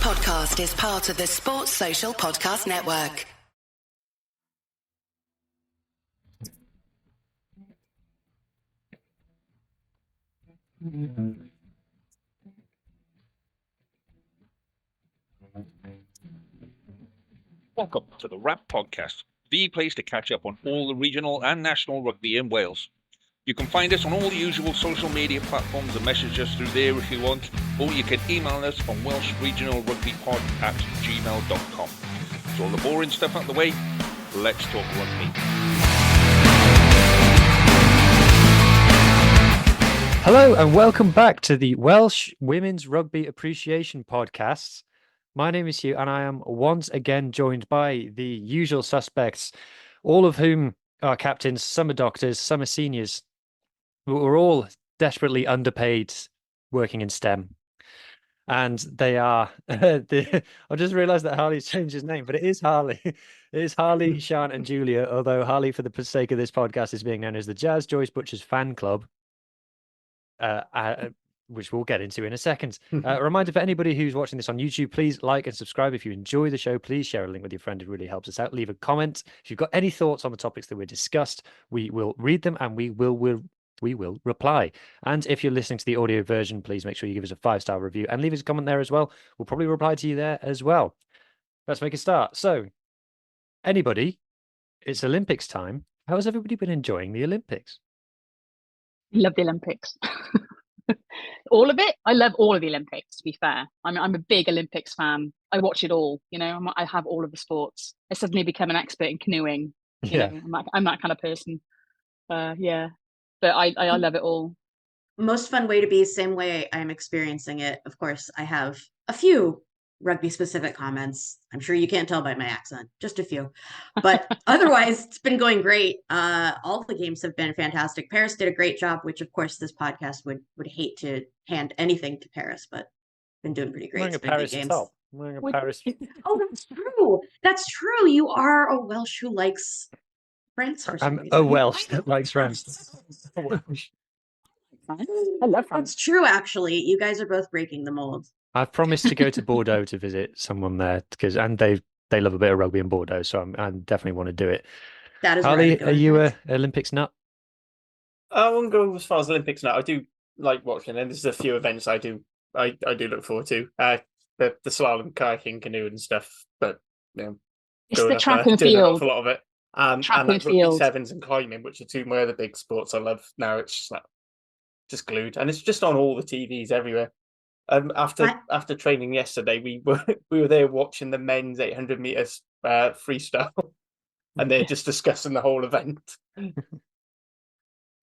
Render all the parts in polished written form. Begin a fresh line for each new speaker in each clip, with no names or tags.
podcast is part of the Sports Social Podcast Network.
Welcome to the WRAP podcast, the place to catch up on all the regional and national rugby in Wales. You can find us on all the usual social media platforms and message us through there if you want, or you can email us on welshregionalrugbypod@gmail.com. So all the boring stuff out the way, let's talk rugby.
Hello and welcome back to the Welsh Women's Rugby Appreciation Podcast. My name is Hugh and I am once again joined by the usual suspects, all of whom are captains, some are doctors, some are seniors. We're all desperately underpaid working in STEM. And they are, I just realised that Harley's changed his name, but it is Harley. It is Harley, Sian and Julia, although Harley, for the sake of this podcast, is being known as the Jazz Joyce Butchers Fan Club, which we'll get into in a second. A reminder for anybody who's watching this on YouTube, please like and subscribe. If you enjoy the show, please share a link with your friend. It really helps us out. Leave a comment. If you've got any thoughts on the topics that we discussed, we will read them and we will reply. And if you're listening to the audio version, please make sure you give us a 5-star review and leave us a comment there as well. We'll probably reply to you there as well. Let's make a start. So, anybody, it's Olympics time. How has everybody been enjoying the Olympics?
Love the Olympics. All of it. I love all of the Olympics, to be fair. I'm a big Olympics fan. I watch it all, I have all of the sports. I suddenly become an expert in canoeing. You know, I'm that kind of person. But I love it all.
Most fun way to be, same way I'm experiencing it. Of course, I have a few rugby-specific comments. I'm sure you can't tell by my accent, just a few. But otherwise, it's been going great. All the games have been fantastic. Paris did a great job, which, of course, this podcast would hate to hand anything to Paris, but been doing pretty great.
Wearing a Paris top. Wearing a Paris.
Oh, that's true. That's true. You are a Welsh who likes France for some reason.
A Welsh that likes France.
I love France.
That's true, actually. You guys are both breaking the mold.
I've promised to go to Bordeaux to visit someone there and they love a bit of rugby in Bordeaux, so I definitely want to do it.
That is
Harley,
right.
are you a Olympics nut?
I won't go as far as Olympics nut. I do like watching, and there's a few events I do look forward to. The slalom, kayaking, canoe, and stuff. But
it's the track and field.
A lot of it. And like rugby sevens and climbing, which are two of my other big sports I love now. It's just glued, and it's just on all the TVs everywhere. After training yesterday, we were there watching the men's 800 meters freestyle, and they're just discussing the whole event.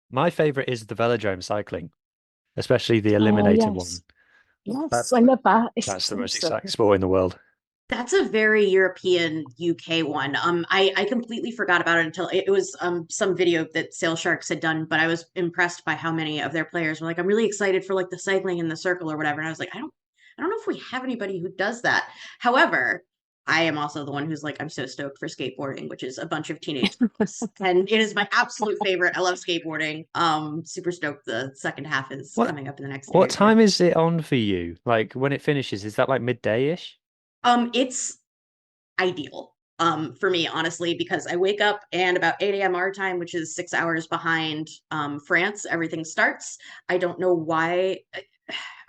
My favorite is the velodrome cycling, especially the eliminator one.
Yes, I love that.
That's the most exciting sport in the world.
That's a very European UK one. I completely forgot about it until it was some video that Sail Sharks had done, but I was impressed by how many of their players were like, I'm really excited for like the cycling in the circle or whatever. And I was like, I don't know if we have anybody who does that. However, I am also the one who's like, I'm so stoked for skateboarding, which is a bunch of teenage girls. And it is my absolute favorite. I love skateboarding. Super stoked the second half is coming up in the next day.
What time is it on for you? Like when it finishes, is that like midday-ish?
It's ideal for me, honestly, because I wake up and about 8 a.m. our time, which is 6 hours behind France, everything starts. I don't know why.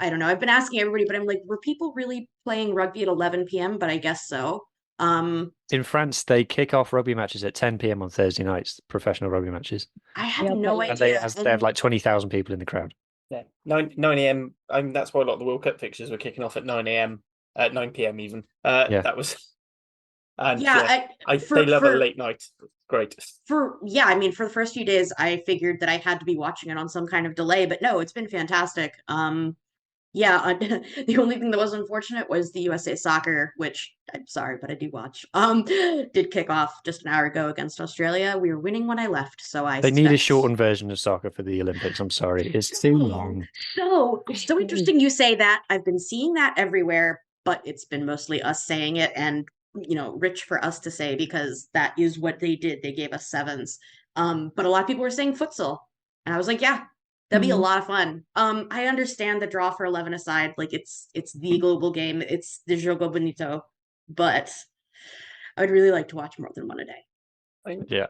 I don't know. I've been asking everybody, but I'm like, were people really playing rugby at 11 p.m.? But I guess so.
In France, they kick off rugby matches at 10 p.m. on Thursday nights, professional rugby matches.
I have no
And
idea.
they have like 20,000 people in the crowd.
Yeah, 9 a.m. That's why a lot of the World Cup fixtures were kicking off at 9 a.m. At 9 p.m. even. That was. And they love a late night. Great.
For the first few days, I figured that I had to be watching it on some kind of delay, but no, it's been fantastic. The only thing that was unfortunate was the USA Soccer, which I'm sorry, but I do watch. Did kick off just an hour ago against Australia. We were winning when I left, so They
need a shortened version of soccer for the Olympics. I'm sorry, it's too long.
So interesting you say that. I've been seeing that everywhere, but it's been mostly us saying it, and rich for us to say because that is what they did. They gave us sevens. But a lot of people were saying futsal, and I was like, yeah, That'd be a lot of fun. I understand the draw for 11 aside, like it's the global game, it's the Jogo Bonito, but I would really like to watch more than one a day.
Yeah.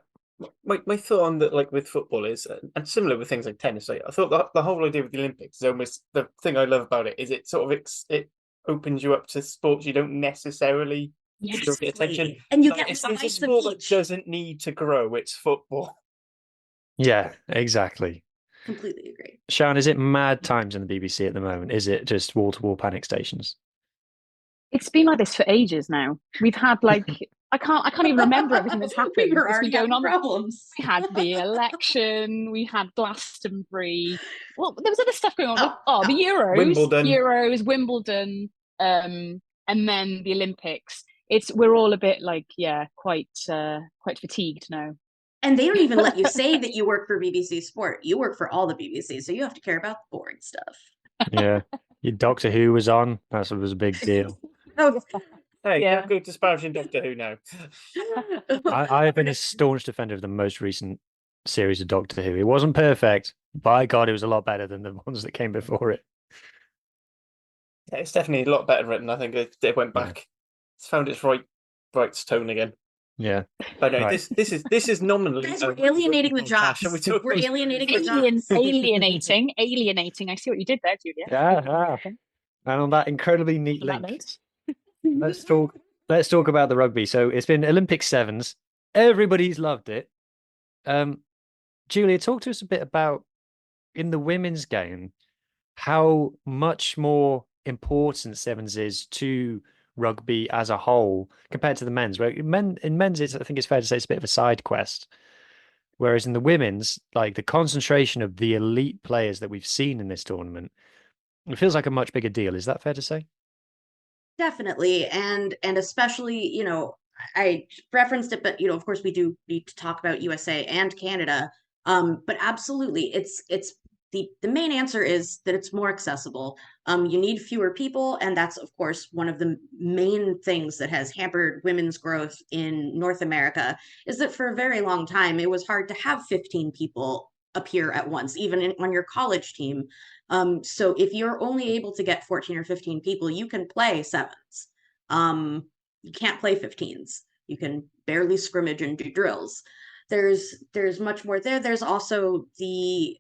My thought on that, like with football, is and similar with things like tennis. Like, I thought that the whole idea with the Olympics is almost the thing I love about it is it sort of it opens you up to sports you don't necessarily still get attention,
and you
like,
get
it's a sport that doesn't need to grow. It's football.
Yeah, exactly.
Completely agree.
Sean, is it mad times in the BBC at the moment? Is it just wall-to-wall panic stations?
It's been like this for ages now. We've had like I can't even remember everything that's happened.
We were already having problems.
We had the election. We had Glastonbury. Well, there was other stuff going on. The Euros, Wimbledon, and then the Olympics. We're all a bit like quite fatigued now.
And they don't even let you say that you work for BBC Sport. You work for all the BBC, so you have to care about the boring stuff.
Yeah, your Doctor Who was on. That was a big deal.
Hey, yeah. Go disparaging Doctor Who now.
I have been a staunch defender of the most recent series of Doctor Who. It wasn't perfect. By God, it was a lot better than the ones that came before it.
Yeah, it's definitely a lot better written. I think it went back. It's found its right tone again.
Yeah.
But no, right. This is nominally.
Guys, we're alienating the jobs. We're alienating the jobs.
Alienating. I see what you did there, Julia.
Yeah. And on that incredibly neat link, let's talk about the rugby. So it's been Olympic sevens. Everybody's loved it. Julia, talk to us a bit about in the women's game how much more important sevens is to rugby as a whole compared to the men's. Right? In men's, I think it's fair to say it's a bit of a side quest. Whereas in the women's, like the concentration of the elite players that we've seen in this tournament, it feels like a much bigger deal. Is that fair to say?
Definitely. And especially, I referenced it, but, of course we do need to talk about USA and Canada. But absolutely, it's the main answer is that it's more accessible. You need fewer people, and that's of course one of the main things that has hampered women's growth in North America, is that for a very long time it was hard to have 15 people appear at once, even on your college team. So if you're only able to get 14 or 15 people, you can play sevens. You can't play 15s. You can barely scrimmage and do drills. There's much more there. There's also the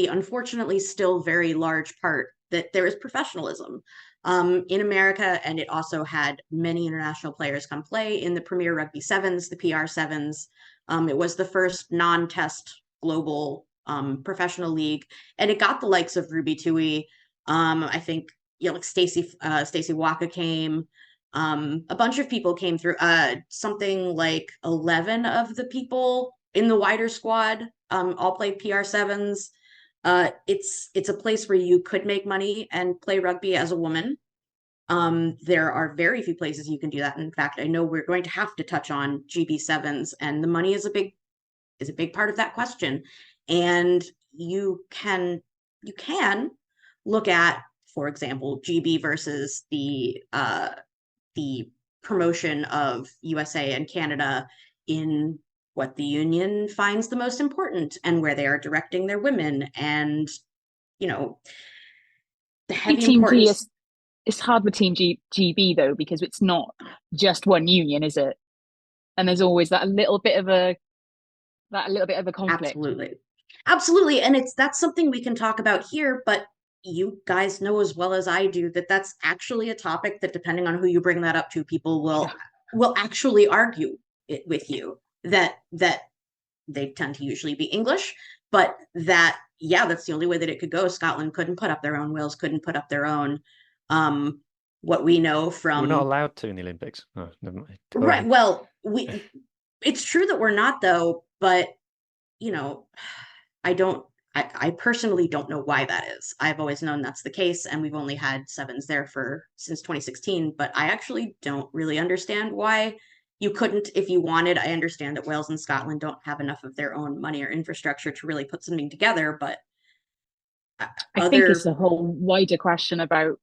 unfortunately still very large part that there is professionalism in America, and it also had many international players come play in the Premier Rugby Sevens, the PR Sevens. It was the first non-test global professional league, and it got the likes of Ruby Tui. I think like Stacey Waka came. A bunch of people came through. Something like 11 of the people in the wider squad all played PR Sevens. It's a place where you could make money and play rugby as a woman. There are very few places you can do that. In fact, I know we're going to have to touch on GB sevens, and the money is a big part of that question. And you can look at, for example, GB versus the promotion of USA and Canada in what the union finds the most important and where they are directing their women, and the heavy importance.
It's hard with Team GB though, because it's not just one union, is it? And there's always that little bit of a conflict.
Absolutely, and that's something we can talk about here, but you guys know as well as I do that that's actually a topic that, depending on who you bring that up to, people will actually argue it with you. That they tend to usually be English, but that's the only way that it could go. Scotland couldn't put up their own, Wales couldn't put up their own. What we know from...
We're not allowed to in the Olympics. Oh, never mind.
Right, well, it's true that we're not, though, but, I personally don't know why that is. I've always known that's the case, and we've only had sevens there since 2016, but I actually don't really understand why you couldn't if you wanted. I understand that Wales and Scotland don't have enough of their own money or infrastructure to really put something together, but
I think it's a whole wider question about,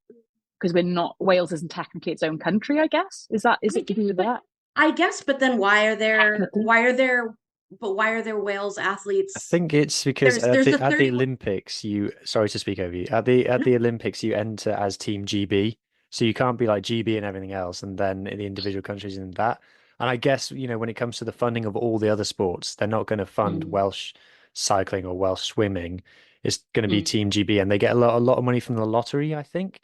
because Wales isn't technically its own country, I guess. Is it to do with that?
I guess, but then why are there why are there Wales athletes?
I think it's because at the Olympics, sorry to speak over you. At the Olympics, you enter as Team GB, so you can't be like GB and everything else, and then in the individual countries in that. And I guess, when it comes to the funding of all the other sports, they're not going to fund Welsh cycling or Welsh swimming. It's going to be Team GB, and they get a lot of money from the lottery, I think.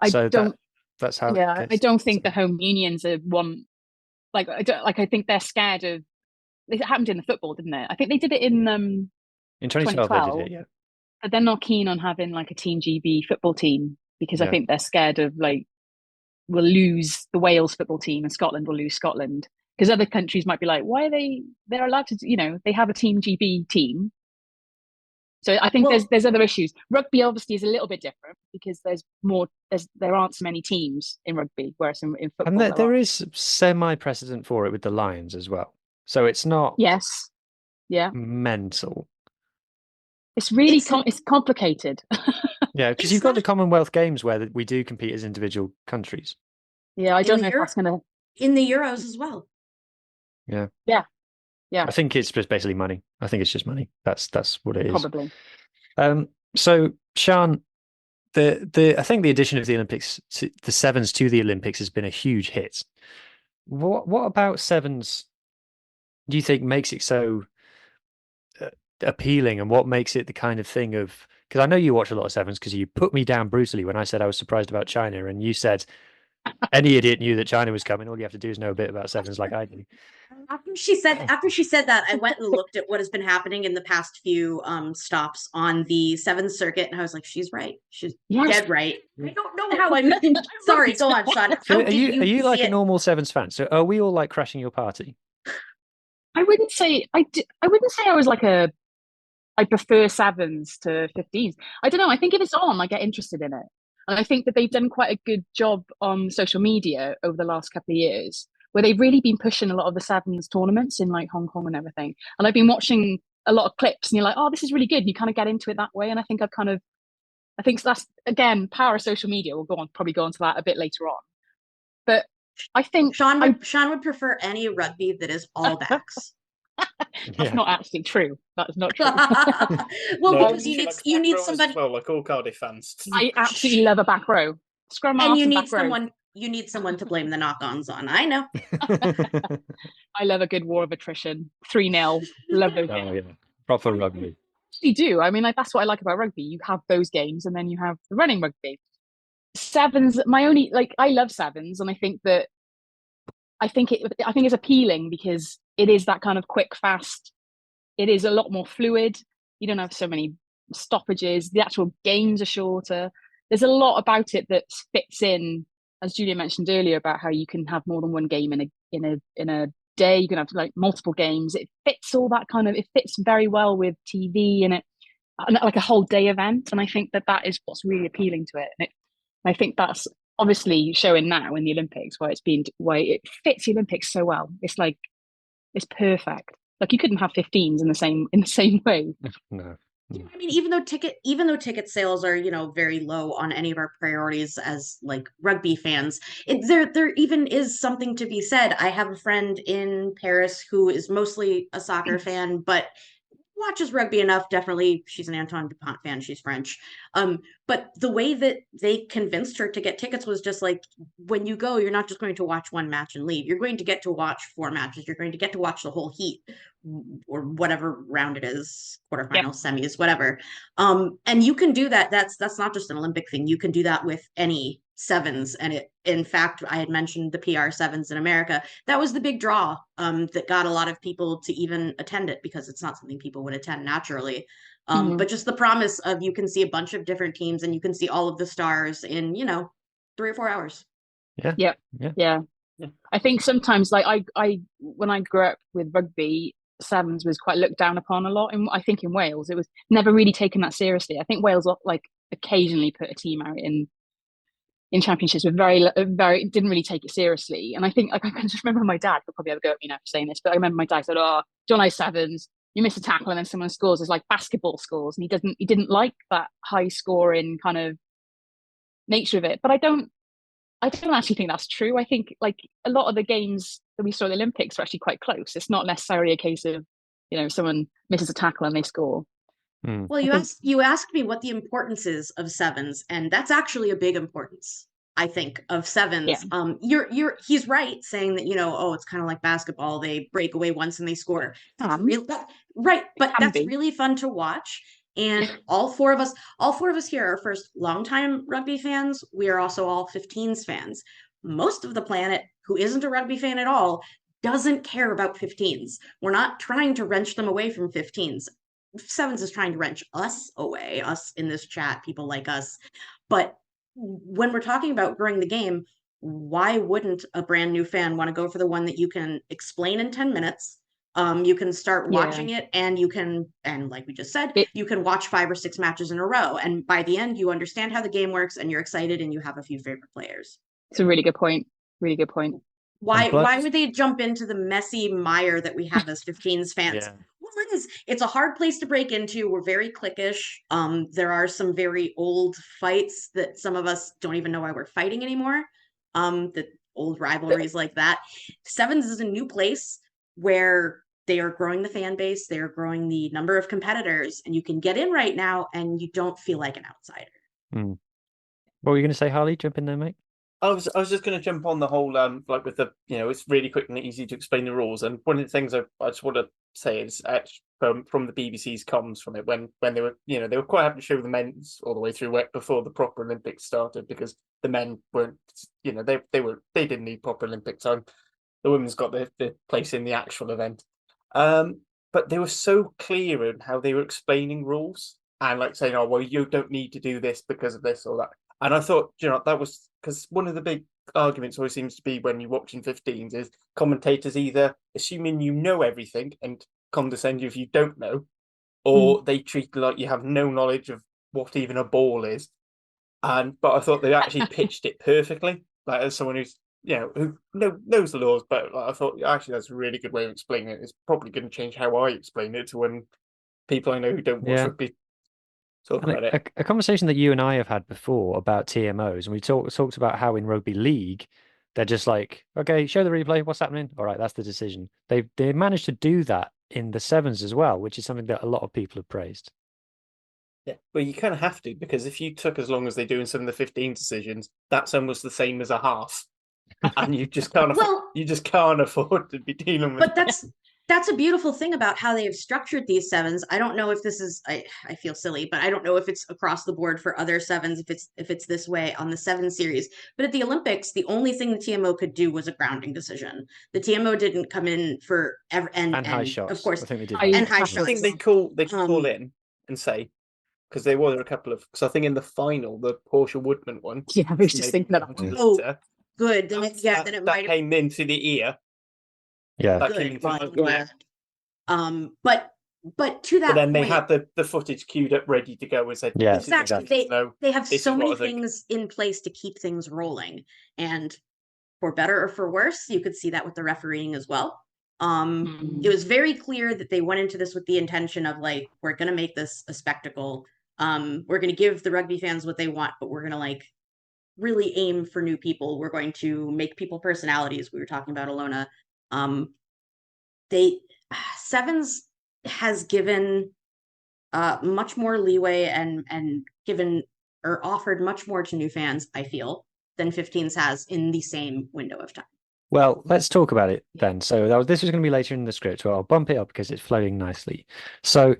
That's how.
Yeah, I don't think the home unions are one. I think they're scared of. It happened in the football, didn't it? I think they did it in
2012. They did it, yeah.
But they're not keen on having like a Team GB football team because I think they're scared of we'll lose the Wales football team and Scotland will lose Scotland, because other countries might be like, why are they're allowed to, they have a Team GB team. So I think there's other issues. Rugby obviously is a little bit different because there aren't so many teams in rugby, whereas in football
and there is semi-precedent for it with the Lions as well. So it's not mental.
It's really it's complicated.
Yeah, because you've got the Commonwealth Games where we do compete as individual countries.
Yeah, I don't know if that's going to...
In the Euros as well.
Yeah.
Yeah. Yeah.
I think it's just basically money. I think it's just money. That's what it is.
Probably.
So, Sian, I think the addition of the Olympics, the sevens to the Olympics has been a huge hit. What about sevens do you think makes it so appealing, and what makes it the kind of thing of, because I know you watch a lot of sevens because you put me down brutally when I said I was surprised about China, and you said any idiot knew that China was coming. All you have to do is know a bit about sevens like I do.
After she said that, I went and looked at what has been happening in the past few stops on the Sevens circuit, and I was like, she's right. She's dead right. I don't know how I'm sorry, go on, Sean.
So are you like a normal sevens fan? So are we all like crashing your party?
I wouldn't say I was like I prefer sevens to 15s. I don't know. I think if it's on, I get interested in it. And I think that they've done quite a good job on social media over the last couple of years, where they've really been pushing a lot of the sevens tournaments in like Hong Kong and everything. And I've been watching a lot of clips and you're like, oh, this is really good. And you kind of get into it that way. And I think I think that's, again, power of social media. We'll probably go on to that a bit later on. But I think
Sean would prefer any rugby that is all backs.
That's not actually true. That is not true.
Because you need somebody.
Well, like all Cardiff fans.
I absolutely love a back row. Scrum
and you need someone. You need someone to blame the knock-ons on. I know.
I love a good war of attrition. 3-0. Love those.
Oh yeah, proper rugby.
You do. I mean, that's what I like about rugby. You have those games, and then you have the running rugby. Sevens. I love sevens, and I think it's appealing because it is that kind of quick, fast. It is a lot more fluid. You don't have so many stoppages. The actual games are shorter. There's a lot about it that fits in, as Julia mentioned earlier, about how you can have more than one game in a day. You can have like multiple games. It fits all that it fits very well with TV and like a whole day event. And I think that is what's really appealing to it. And I think that's obviously showing now in the Olympics why it fits the Olympics so well. It's perfect. Like you couldn't have 15s in the same way.
No.
I mean, even though ticket sales are, very low on any of our priorities as like rugby fans, there even is something to be said. I have a friend in Paris who is mostly a soccer fan, but watches rugby enough. Definitely, she's an Antoine Dupont fan. She's French. But the way that they convinced her to get tickets was just like, when you go, you're not just going to watch one match and leave. You're going to get to watch 4 matches. You're going to get to watch the whole heat or whatever round it is, quarterfinals, semis, whatever. And you can do that. That's not just an Olympic thing. You can do that with any sevens. And in fact, I had mentioned the PR sevens in America. That was the big draw that got a lot of people to even attend it, because it's not something people would attend naturally. But just the promise of you can see a bunch of different teams and you can see all of the stars in, 3 or 4 hours.
Yeah. I think sometimes, like I when I grew up with rugby, sevens was quite looked down upon a lot. And I think in Wales, it was never really taken that seriously. I think Wales like occasionally put a team out in championships, with very didn't really take it seriously. And I think I can just remember my dad will probably have a go at me now for saying this, but I remember my dad said, "Oh, John I sevens. You miss a tackle and then someone scores." It's like basketball scores, and he didn't like that high scoring kind of nature of it. But I don't actually think that's true. I think like a lot of the games that we saw at the Olympics are actually quite close. It's not necessarily a case of someone misses a tackle and they score.
Well, you asked me what the importance is of sevens, and that's actually a big importance, I think, of sevens. Yeah. He's right saying that, it's kind of like basketball. They break away once and they score. Right, but that's really fun to watch. And all four of us here are first longtime rugby fans. We are also all 15s fans. Most of the planet who isn't a rugby fan at all doesn't care about 15s. We're not trying to wrench them away from 15s. Sevens is trying to wrench us away, us in this chat, people like us. But when we're talking about growing the game, why wouldn't a brand new fan want to go for the one that you can explain in 10 minutes? You can start watching it, and like we just said, you can watch 5 or 6 matches in a row. And by the end, you understand how the game works and you're excited and you have a few favorite players.
It's a really good point. Really good point.
Why would they jump into the messy mire that we have as 15s fans? Yeah. Well, it's a hard place to break into. We're very cliquish. There are some very old fights that some of us don't even know why we're fighting anymore. The old rivalries like that. Sevens is a new place where they are growing the fan base. They are growing the number of competitors, and you can get in right now and you don't feel like an outsider.
What were you going to say, Harley? Jump in there, mate.
I was just going to jump on the whole like with the it's really quick and easy to explain the rules, and one of the things I just want to say is actually from the BBC's comms from it when they were they were quite happy to show the men's all the way through before the proper Olympics started, because the men weren't they didn't need proper Olympic time. The women's got the place in the actual event, but they were so clear in how they were explaining rules and like saying, oh well, you don't need to do this because of this or that. And I thought, that was because one of the big arguments always seems to be when you're watching 15s is commentators either assuming you know everything and condescend you if you don't know, or they treat you like you have no knowledge of what even a ball is. But I thought they actually pitched it perfectly, like as someone who's who knows the laws. But I thought actually that's a really good way of explaining it. It's probably going to change how I explain it to when people I know who don't watch rugby.
A conversation that you and I have had before about TMOs, and we talked about how in rugby league they're just like, okay, show the replay, what's happening? All right, that's the decision. They managed to do that in the sevens as well, which is something that a lot of people have praised.
Yeah, well, you kind of have to, because if you took as long as they do in some of the 15 decisions, that's almost the same as a half, and you just can't afford to be dealing with.
But that's a beautiful thing about how they have structured these sevens. I don't know if this is, I feel silly, but I don't know if it's across the board for other sevens, if it's this way on the 7 series. But at the Olympics, the only thing the TMO could do was a grounding decision. The TMO didn't come in for and
high shots.
Of course,
I think they did.
And high shots.
I think they call in and say, because there were a couple of, because I think in the final, the Portia Woodman one.
Yeah, I was just thinking that.
Good. Then
that came into the ear.
Yeah.
But to that
but then they
point,
had the footage queued up ready to go and said,
exactly. They have so many things in place to keep things rolling, and for better or for worse, you could see that with the refereeing as well. It was very clear that they went into this with the intention of like, we're going to make this a spectacle. We're going to give the rugby fans what they want, but we're going to like really aim for new people. We're going to make people personalities. We were talking about Ilona. Sevens has given much more leeway and given or offered much more to new fans, I feel, than 15s has in the same window of time.
Well, let's talk about it then. So this was going to be later in the script, so I'll bump it up because it's flowing nicely. So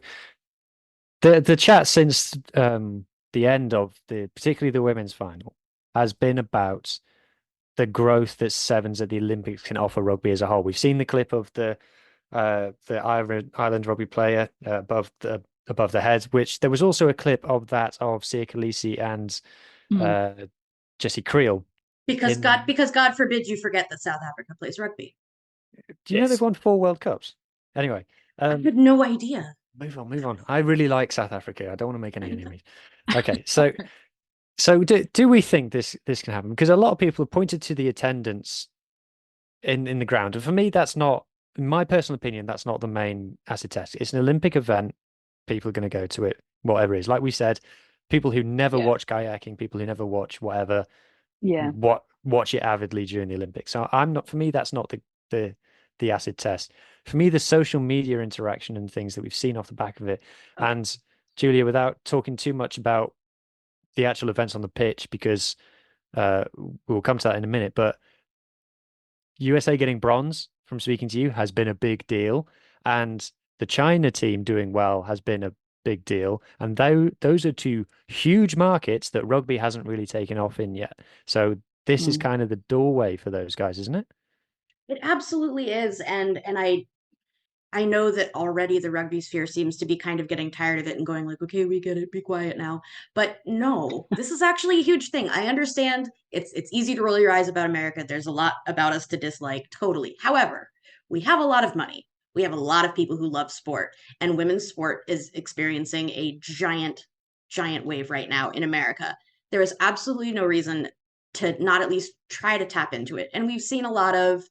the chat since the end of particularly the women's final has been about the growth that sevens at the Olympics can offer rugby as a whole. We've seen the clip of the Ireland rugby player above the head, which there was also a clip of that of Sia Khaleesi and Jessie Creel.
Because God forbid you forget that South Africa plays rugby.
Do you know they've won 4 World Cups? Anyway,
I had no idea.
Move on. I really like South Africa. I don't want to make any enemies. Okay, so do we think this can happen? Because a lot of people have pointed to the attendance in the ground, and for me, that's not, in my personal opinion, that's not the main acid test. It's an Olympic event. People are going to go to it, whatever it is. Like we said, people who never watch kayaking, people who never watch whatever, watch it avidly during the Olympics. So I'm not. For me, that's not the the acid test. For me, the social media interaction and things that we've seen off the back of it. And Julia, without talking too much about the actual events on the pitch, because we'll come to that in a minute, but USA getting bronze, from speaking to you, has been a big deal. And the China team doing well has been a big deal. And those are two huge markets that rugby hasn't really taken off in yet. So this is kind of the doorway for those guys, isn't it?
It absolutely is. And I know that already the rugby sphere seems to be kind of getting tired of it and going like, okay, we get it, be quiet now. But no, this is actually a huge thing. I understand it's easy to roll your eyes about America. There's a lot about us to dislike, totally. However, we have a lot of money. We have a lot of people who love sport, and women's sport is experiencing a giant, giant wave right now in America. There is absolutely no reason to not at least try to tap into it. And we've seen a lot of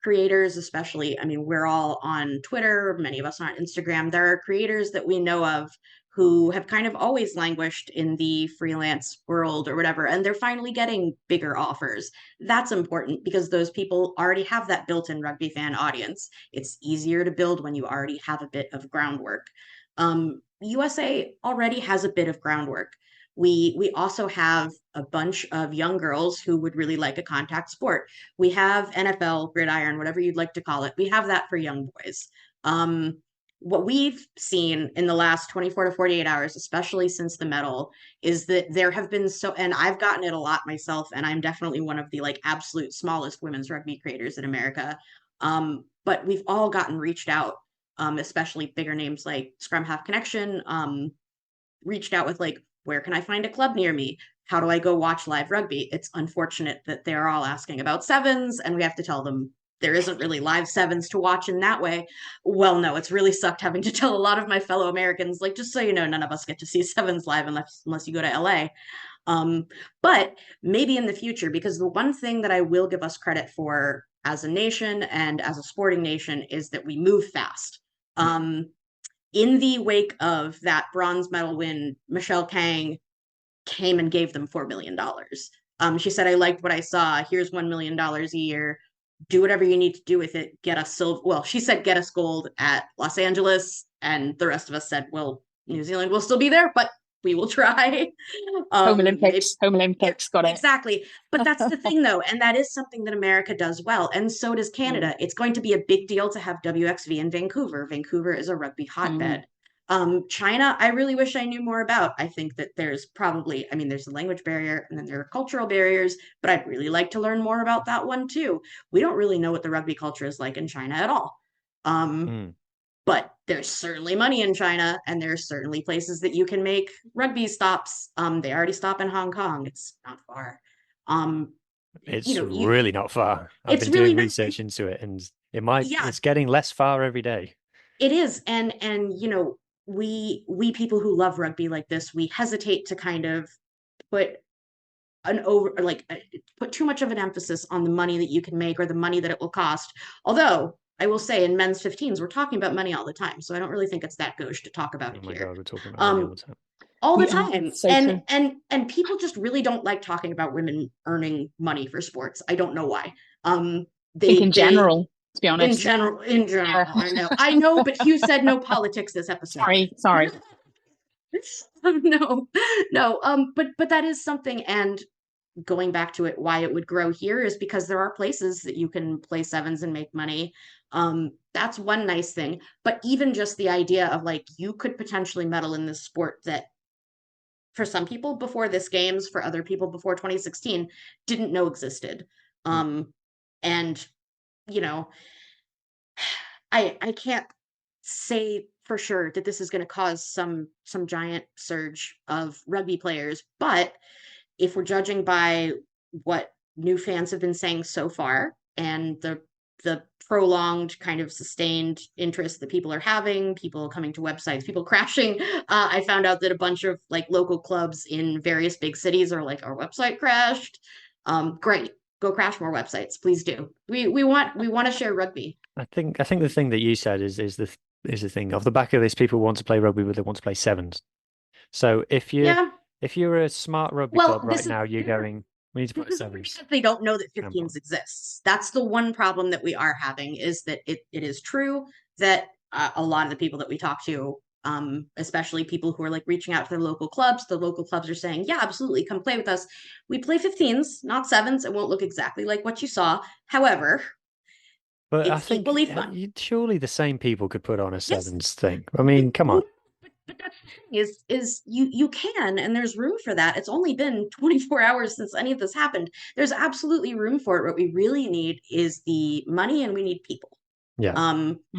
creators, especially, I mean, we're all on Twitter, many of us are on Instagram. There are creators that we know of who have kind of always languished in the freelance world or whatever, and they're finally getting bigger offers. That's important because those people already have that built-in rugby fan audience. It's easier to build when you already have a bit of groundwork. USA already has a bit of groundwork. We also have a bunch of young girls who would really like a contact sport. We have NFL, gridiron, whatever you'd like to call it. We have that for young boys. What we've seen in the last 24 to 48 hours, especially since the medal, is that there have been and I've gotten it a lot myself, and I'm definitely one of the like absolute smallest women's rugby creators in America. But we've all gotten reached out, especially bigger names like Scrum Half Connection, reached out with like, where can I find a club near me? How do I go watch live rugby? It's unfortunate that they're all asking about sevens, and we have to tell them there isn't really live sevens to watch in that way. Well, no, it's really sucked having to tell a lot of my fellow Americans, like, just so you know, none of us get to see sevens live unless you go to LA. But maybe in the future, because the one thing that I will give us credit for as a nation and as a sporting nation is that we move fast. In the wake of that bronze medal win, Michelle Kang came and gave them $4 million. She said, I liked what I saw. Here's $1 million a year. Do whatever you need to do with it. Get us silver. Well, she said, get us gold at Los Angeles. And the rest of us said, well, New Zealand will still be there, but we will try.
Home Olympics, got it.
Exactly. But that's the thing, though. And that is something that America does well. And so does Canada. It's going to be a big deal to have WXV in Vancouver. Vancouver is a rugby hotbed. China, I really wish I knew more about. I think that there's probably, there's a language barrier and then there are cultural barriers, but I'd really like to learn more about that one too. We don't really know what the rugby culture is like in China at all. But there's certainly money in China, and there's certainly places that you can make rugby stops. They already stop in Hong Kong. It's not far.
It's really not far. I've been doing research into it, and it's getting less far every day.
It is. And we people who love rugby like this, we hesitate to kind of put too much of an emphasis on the money that you can make or the money that it will cost. Although I will say in men's 15s, we're talking about money all the time. So I don't really think it's that gauche to talk about it here.
God, we're talking about money all the time.
All the time. So and people just really don't like talking about women earning money for sports. I don't know why.
In general, to be honest.
In general, I know, but Hugh said no politics this episode.
Sorry.
No. But that is something, and going back to it, why it would grow here is because there are places that you can play sevens and make money. That's one nice thing. But even just the idea of like, you could potentially medal in this sport that for some people before this games, for other people before 2016, didn't know existed. And I can't say for sure that this is going to cause some giant surge of rugby players, but if we're judging by what new fans have been saying so far and the prolonged kind of sustained interest that people are having, people coming to websites, people crashing, I found out that a bunch of like local clubs in various big cities are like, our website crashed. Great. Go crash more websites, please do. We want to share rugby.
I think the thing that you said is the thing. Off the back of this, people want to play rugby, but they want to play sevens. So if you're a smart rugby club right now, you're going, We need to put
Because
sevens.
they don't know that
Camp
15s exists. That's the one problem that we are having, is that it is true that a lot of the people that we talk to, especially people who are like reaching out to their local clubs, the local clubs are saying, yeah, absolutely, come play with us. We play 15s, not sevens. It won't look exactly like what you saw. However,
But I
it's
think
equally fun.
surely the same people could put on a
Yes.
sevens thing. I mean, come on.
But that's the thing, is you can, and there's room for that. It's only been 24 hours since any of this happened. There's absolutely room for it. What we really need is the money, and we need people.
Yeah.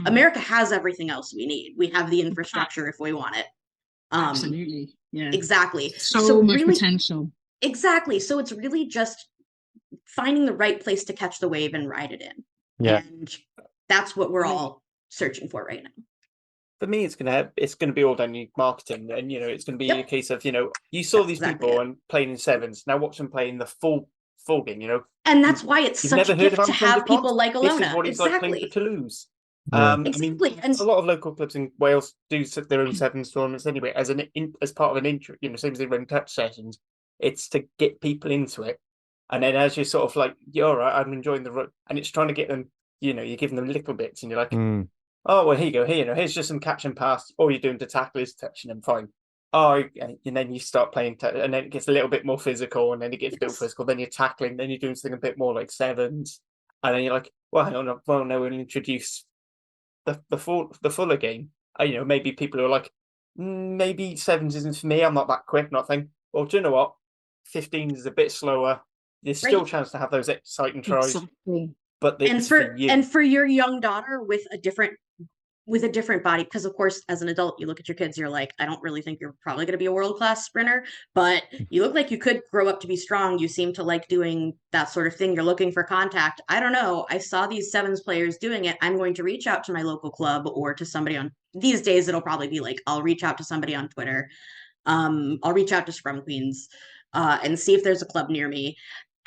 America has everything else we need. We have the infrastructure if we want it.
Absolutely. Yeah.
Exactly.
So much
really,
potential.
Exactly. So it's really just finding the right place to catch the wave and ride it in.
Yeah.
And that's what we're all searching for right now.
For me, it's gonna be all down to marketing, and it's gonna be a case of you saw these people and playing in sevens. Now watch them play in the full game.
And that's why it's such a gift to have people like Ilona.
This is what it's like playing for Toulouse.
Yeah.
Exactly.
I mean, and a lot of local clubs in Wales do their own sevens tournaments anyway, as part of an intro. Same as they run touch sessions. It's to get people into it, and then as you're sort of like, you're all right, I'm enjoying the run, and it's trying to get them. You're giving them little bits, and you're like. Oh, well, here you go. Here, here's just some catch and pass. All you're doing to tackle is touching them, fine. Oh, and then you start playing, and then it gets a little bit more physical, and then it gets a bit physical. Then you're tackling, then you're doing something a bit more like sevens, and then you're like, well, hang on, well, no, we'll introduce the fuller game. Maybe people are like, maybe sevens isn't for me. I'm not that quick, nothing. Well, do you know what? 15 is a bit slower. There's still a chance to have those exciting tries.
Exactly.
But
for your young daughter with a different body, because of course as an adult you look at your kids, you're like, I don't really think you're probably going to be a world-class sprinter, but you look like you could grow up to be strong. You seem to like doing that sort of thing. You're looking for contact. I don't know, I saw these sevens players doing it. I'm going to reach out to my local club, or to somebody on, these days it'll probably be like, I'll reach out to somebody on Twitter. I'll reach out to Scrum Queens and see if there's a club near me.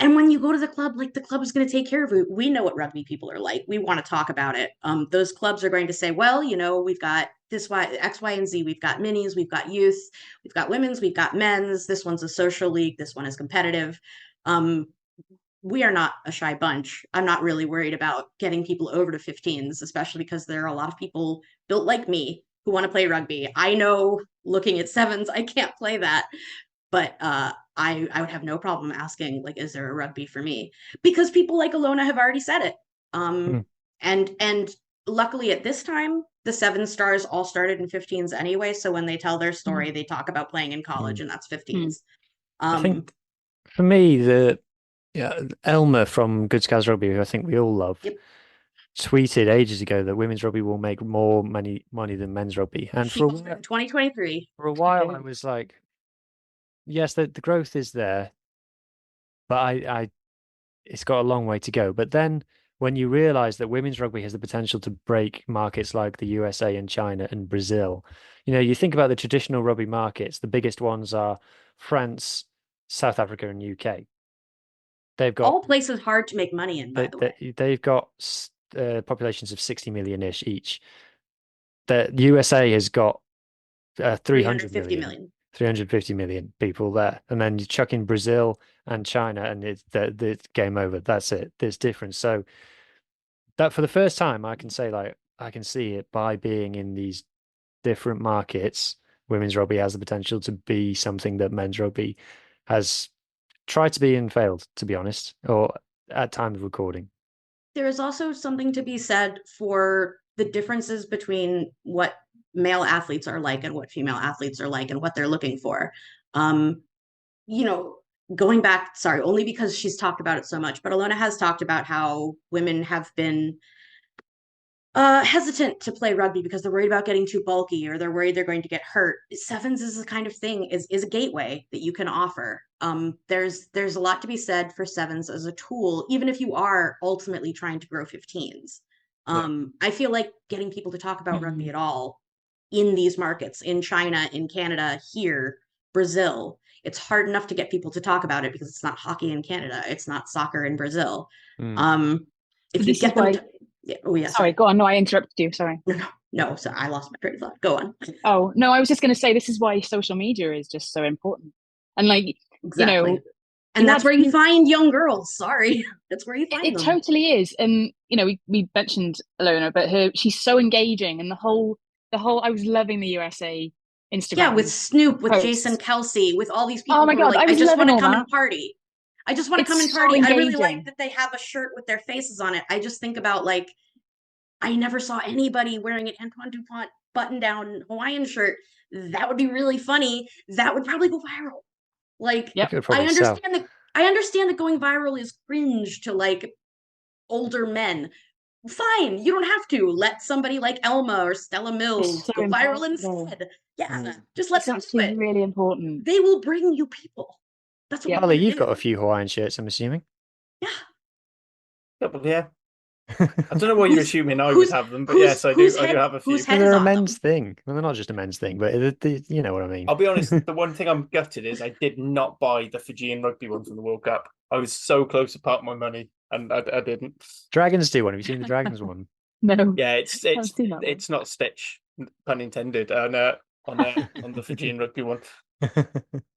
And when you go to the club, like, the club is going to take care of you. We know what rugby people are like. We want to talk about it. Those clubs are going to say, well, we've got this X, Y, and Z. We've got minis, we've got youth, we've got women's, we've got men's. This one's a social league. This one is competitive. We are not a shy bunch. I'm not really worried about getting people over to 15s, especially because there are a lot of people built like me who want to play rugby. I know, looking at sevens, I can't play that. But I would have no problem asking, like, is there a rugby for me? Because people like Ilona have already said it. And luckily at this time, the 7 stars all started in 15s anyway. So when they tell their story, they talk about playing in college, and that's 15s.
I think for me, Elmer from Good Scouts Rugby, who I think we all love, tweeted ages ago that women's rugby will make more money than men's rugby. And for
2023,
for a while, I was like, yes, the growth is there, but it's got a long way to go. But then when you realize that women's rugby has the potential to break markets like the USA and China and Brazil, you think about the traditional rugby markets, the biggest ones are France, South Africa, and UK. They've got
all places hard to make money in, by the way.
They've got populations of 60 million-ish each. The USA has got 350 million. 350 million people there, and then you chuck in Brazil and China, and it's the game over. That's it. There's difference. So that, for the first time, I can say, like, I can see it by being in these different markets. Women's rugby has the potential to be something that men's rugby has tried to be and failed, to be honest, or at time of recording.
There is also something to be said for the differences between what male athletes are like and what female athletes are like and what they're looking for. Going back, sorry, only because she's talked about it so much, but Ilona has talked about how women have been hesitant to play rugby because they're worried about getting too bulky, or they're worried they're going to get hurt. Sevens is the kind of thing, is a gateway that you can offer. There's a lot to be said for sevens as a tool, even if you are ultimately trying to grow 15s. I feel like getting people to talk about rugby at all in these markets, in China, in Canada, here, Brazil, it's hard enough to get people to talk about it because it's not hockey in Canada, it's not soccer in Brazil. If you get them
sorry, go on. No, I interrupted you. Sorry.
No, so I lost my train of thought. Go on.
Oh, no, I was just going to say, this is why social media is just so important. And, like,
exactly. And that's where you find young girls. Sorry. That's where you find them.
It totally is. And, we mentioned Ilona, but she's so engaging. And the whole, I was loving the USA Instagram.
Yeah, with Snoop, with
posts.
Jason Kelsey, with all these people
oh my
who
God,
are like, I just want to come and party. I just want to come and party.
So
I really like that they have a shirt with their faces on it. I just think about like, I never saw anybody wearing an Antoine Dupont button-down Hawaiian shirt. That would be really funny. That would probably go viral. Like, I understand that going viral is cringe to like older men. Fine, you don't have to. Let somebody like Elma or Stella Mills go viral instead. Yeah, just let them do it.
Really important.
They will bring you people. That's what
Ollie, you've got a few Hawaiian shirts, I'm assuming.
Yeah. I don't know what you're assuming I would have them, but yes, I do have a few.
They're a men's thing. Well, they're not just a men's thing, but you know what I mean.
I'll be honest, the one thing I'm gutted is I did not buy the Fijian rugby one from the World Cup. I was so close to part my money, and I didn't.
Dragons do one. Have you seen the Dragons one?
No.
Yeah, it's not Stitch, pun intended, on the Fijian rugby one.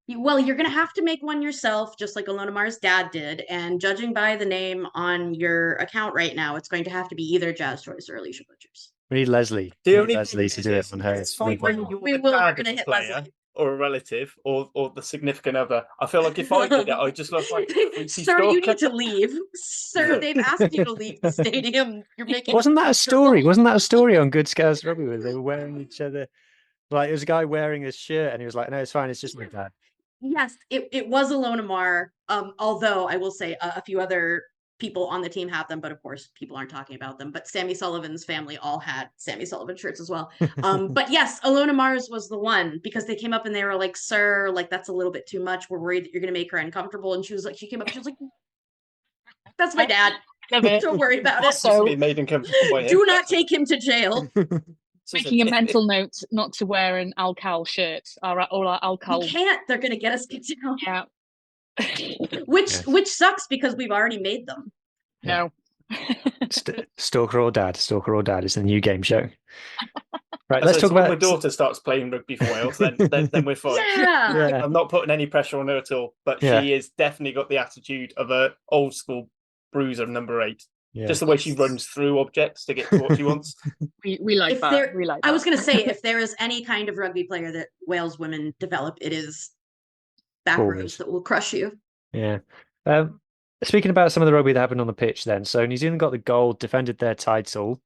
Well, you're going to have to make one yourself, just like Ilona Maheris' dad did. And judging by the name on your account right now, it's going to have to be either Jazz Joyce or Alicia Butchers.
We need Leslie. Leslie to do it on her.
It's fine when you're the dad of a player or a relative or the significant other. I feel like if I did it, I just look like
Sir, you need to leave. Sir, they've asked you to leave the stadium. You're making
Wasn't that a story? Wasn't that a story on Good Scouts Rugby where they were wearing each other? Like, there was a guy wearing his shirt and he was like, no, it's fine, it's just my dad.
Yes, it was Ilona Maher. Although I will say a few other people on the team have them, but of course people aren't talking about them. But Sammy Sullivan's family all had Sammy Sullivan shirts as well. But yes, Ilona Maher's was the one because they came up and they were like, "Sir, like that's a little bit too much. We're worried that you're going to make her uncomfortable." And she came up, she was like, "That's my dad. Don't worry about it.
So made uncomfortable.
Do not take him to jail."
Making a mental note not to wear an Alcal shirt. All our Alcal.
You can't. They're going to get us kicked out.
Yeah.
Which sucks because we've already made them.
No.
Stalker or Dad is the new game show. Right,
let's talk about when my daughter starts playing rugby for Wales, then we're fine.
Yeah.
I'm not putting any pressure on her at all, but she has definitely got the attitude of a old school bruiser number 8. Yeah. Just the way she runs through objects to get to what she wants.
we like that. We like that.
I was going to say, if there is any kind of rugby player that Wales women develop, it is back rows that will crush you.
Yeah. Speaking about some of the rugby that happened on the pitch then, so New Zealand got the gold, defended their title.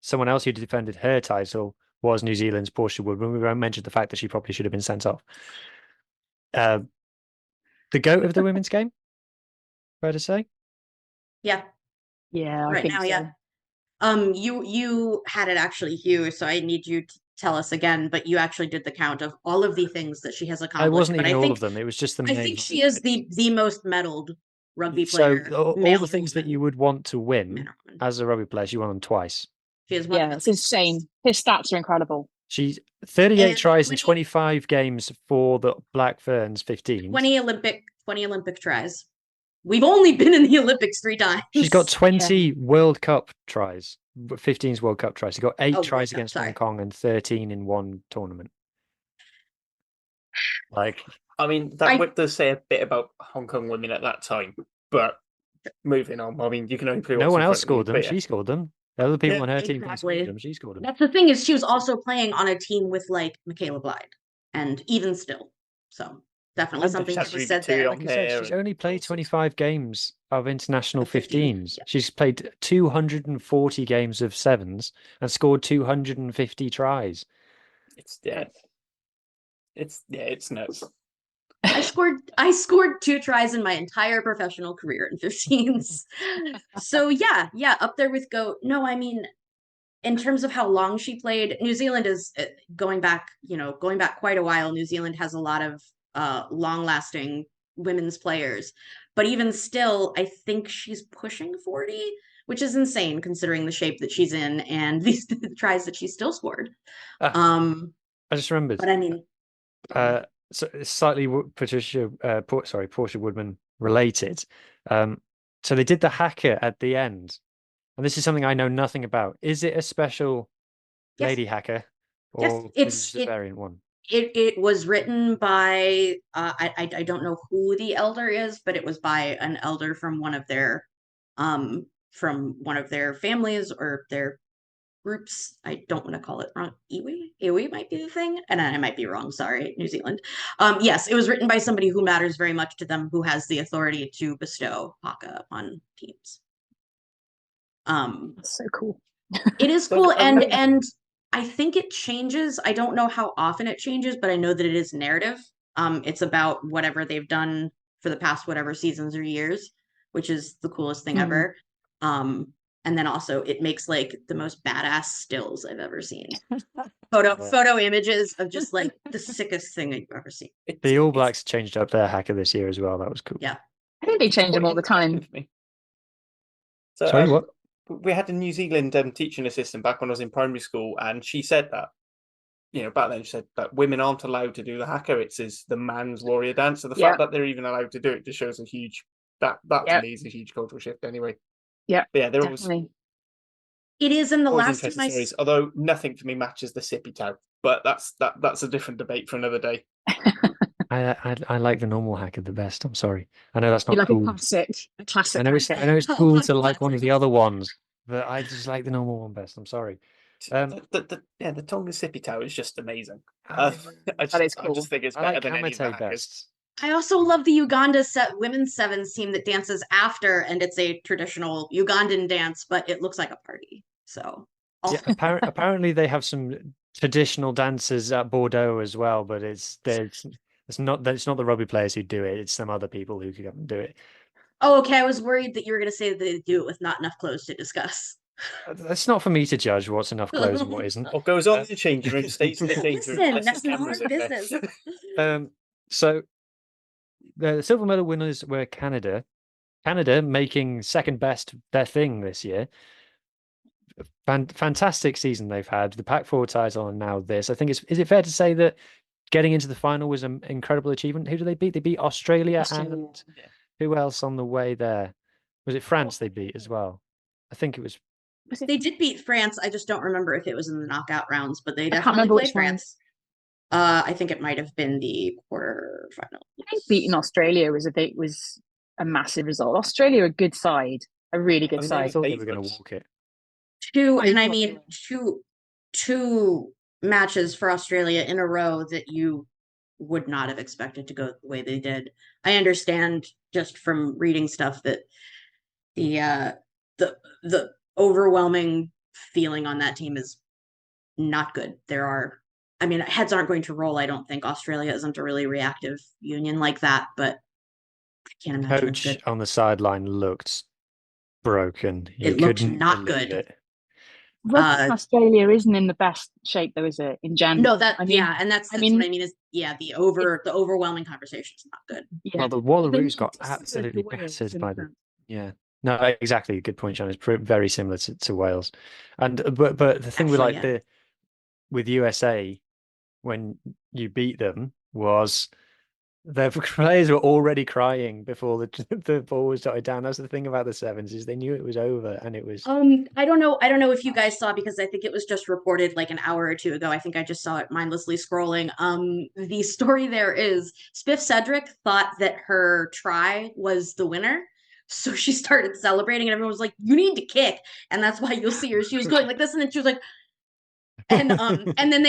Someone else who defended her title was New Zealand's Portia Woodman. We mentioned the fact that she probably should have been sent off. The GOAT of the women's game? Fair to say?
Yeah.
Yeah,
right now, so. Yeah. You had it actually, Hugh, so I need you to tell us again, but you actually did the count of all of the things that she has accomplished.
It wasn't even all of them. It was just the main.
I think she is the most medaled rugby player.
So all the things that you would want to win as a rugby player, she won them twice.
She has won.
Yeah, it's insane. His stats are incredible.
She's 38 tries in 25 games for the Black Ferns, 15.
20 Olympic tries. We've only been in the Olympics 3 times.
She's got 20 World Cup tries, 15's World Cup tries. She got 8 tries against Hong Kong and 13 in one tournament.
Like, I mean, that does say a bit about Hong Kong women at that time. But moving on, I mean, you can only play.
No one else scored them. She scored them. The other people on her team scored them. She scored them.
That's the thing is, she was also playing on a team with like Michaela Blyde, and even still, so. Definitely something to be said there.
Like I said, she's only played 25 games of international 15s. Yeah. She's played 240 games of 7s and scored 250 tries.
It's nuts.
I scored 2 tries in my entire professional career in 15s. So yeah, up there with GOAT. No, I mean, in terms of how long she played, New Zealand is going back quite a while. New Zealand has a lot of long-lasting women's players, but even still, I think she's pushing 40, which is insane considering the shape that she's in and these tries that she still scored.
I just remembered.
But I mean,
so it's slightly Portia Woodman related. So they did the haka at the end, and this is something I know nothing about. Is it a special lady haka, or is it a variant one?
It was written by I don't know who the elder is, but it was by an elder from one of their families or their groups. I don't want to call it wrong. Iwi might be the thing, and I might be wrong. Sorry, New Zealand. Yes, it was written by somebody who matters very much to them, who has the authority to bestow haka on teams.
That's so cool.
It is cool, and I think it changes. I don't know how often it changes, but I know that it is narrative. It's about whatever they've done for the past whatever seasons or years, which is the coolest thing ever. And then also it makes like the most badass stills I've ever seen. Photo images of just like the sickest thing I've ever seen.
The All Blacks changed up their haka this year as well. That was cool.
Yeah.
I think they change them all the time.
So,
sorry, what?
We had a New Zealand teaching assistant back when I was in primary school, and she said that, back then she said that women aren't allowed to do the haka. It's the man's warrior dance. So the fact that they're even allowed to do it just shows a huge, that to me is a huge cultural shift anyway.
Yeah,
but yeah, they're
definitely.
always.
It is in the
always
last
interesting stories, although nothing for me matches the sippy towel. But that's a different debate for another day.
I like the normal haka the best. I'm sorry. I know that's not
like
cool.
a classic.
I know it's cool to like one of the other ones, but I just like the normal one best. I'm sorry.
The Tonga sippy towel is just amazing.
That is cool.
I just think it's better than any of the hackers.
I also love the Uganda women's sevens team that dances after, and it's a traditional Ugandan dance, but it looks like a party. So
apparently they have some traditional dances at Bordeaux as well, but it's not the rugby players who do it. It's some other people who can come and do it.
Oh, okay. I was worried that you were going to say that they do it with not enough clothes to discuss.
That's not for me to judge what's enough clothes and what isn't.
What goes on in the changing room stays in the changing room.
Listen, that's not our business.
So the silver medal winners were Canada. Canada making second best their thing this year. Fantastic season they've had. The Pac-4 title and now this. I think is it fair to say that getting into the final was an incredible achievement? Who did they beat? They beat Australia and who else on the way there? Was it France they beat as well? I think it was.
They did beat France. I just don't remember if it was in the knockout rounds, but they definitely played France. I think it might have been the quarterfinal.
I think beating Australia was a massive result. Australia, a good side, a really good side.
I thought they were going to walk it.
Two matches for Australia in a row that you would not have expected to go the way they did. I understand just from reading stuff that the overwhelming feeling on that team is not good. Heads aren't going to roll. I don't think Australia isn't a really reactive union like that, but I can't imagine.
Coach on the sideline looked broken.
It looked not good.
Australia isn't in the best shape though, is it? In general,
no. And that's what I mean is the overwhelming conversation is not good.
Yeah. Well, the Wallaroos got absolutely battered by them. Yeah. No, exactly. Good point, Sean. It's very similar to Wales, and but the thing with USA when you beat them was their players were already crying before the ball was dotted down. That's the thing about the sevens is they knew it was over, and it was.
I don't know if you guys saw, because I think it was just reported like an hour or two ago. I think I just saw it mindlessly scrolling. The story there is Spiff Cedric thought that her try was the winner. So she started celebrating and everyone was like, you need to kick. And that's why you'll see her. She was going like this. And then she was like, and then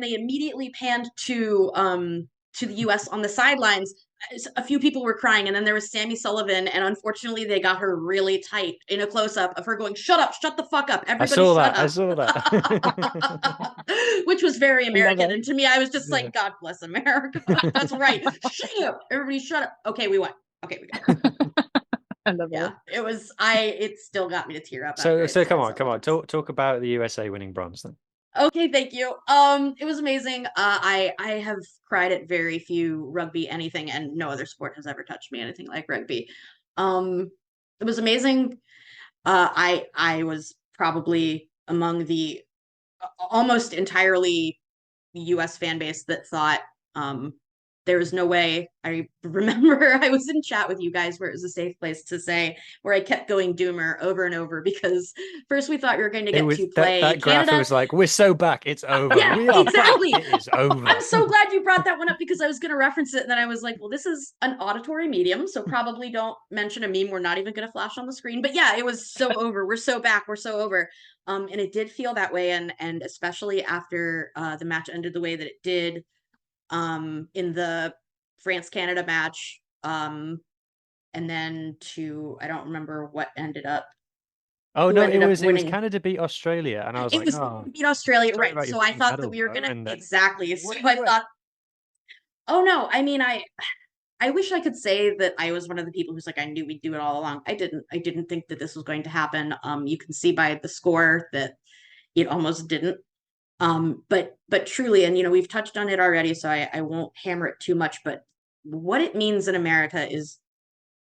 they immediately panned to the US on the sidelines. A few people were crying, and then there was Sammy Sullivan, and unfortunately they got her really tight in a close-up of her going, shut the fuck up, everybody
I saw that.
Which was very American, and to me I was just like, God bless America. That's right. Shut up, everybody shut up. Okay, we won. Okay, we got it.
I love it.
It still got me to tear up.
So come on. Talk about the USA winning bronze then.
Okay, thank you. It was amazing. I have cried at very few rugby anything, and no other sport has ever touched me anything like rugby. It was amazing. I was probably among the almost entirely US fan base that thought there was no way. I remember I was in chat with you guys where it was a safe place to say, where I kept going Doomer over and over, because first we thought we were going to get to play
that graph.
Canada.
It was like, we're so back, it's over.
Yeah,
We are
exactly.
back. It is over.
I'm so glad you brought that one up, because I was going to reference it, and then I was like, well, this is an auditory medium, so probably don't mention a meme we're not even going to flash on the screen. But yeah, it was so over. We're so back. We're so over. And it did feel that way, and especially after the match ended the way that it did, in the France-Canada match, and then I don't remember what ended up.
Oh no, it was Canada beat Australia, and I was
beat Australia, right? So I thought that we were gonna exactly. So I thought, oh no, I mean, I wish I could say that I was one of the people who's like, I knew we'd do it all along. I didn't think that this was going to happen. You can see by the score that it almost didn't. But truly, and we've touched on it already, so I won't hammer it too much, but what it means in America is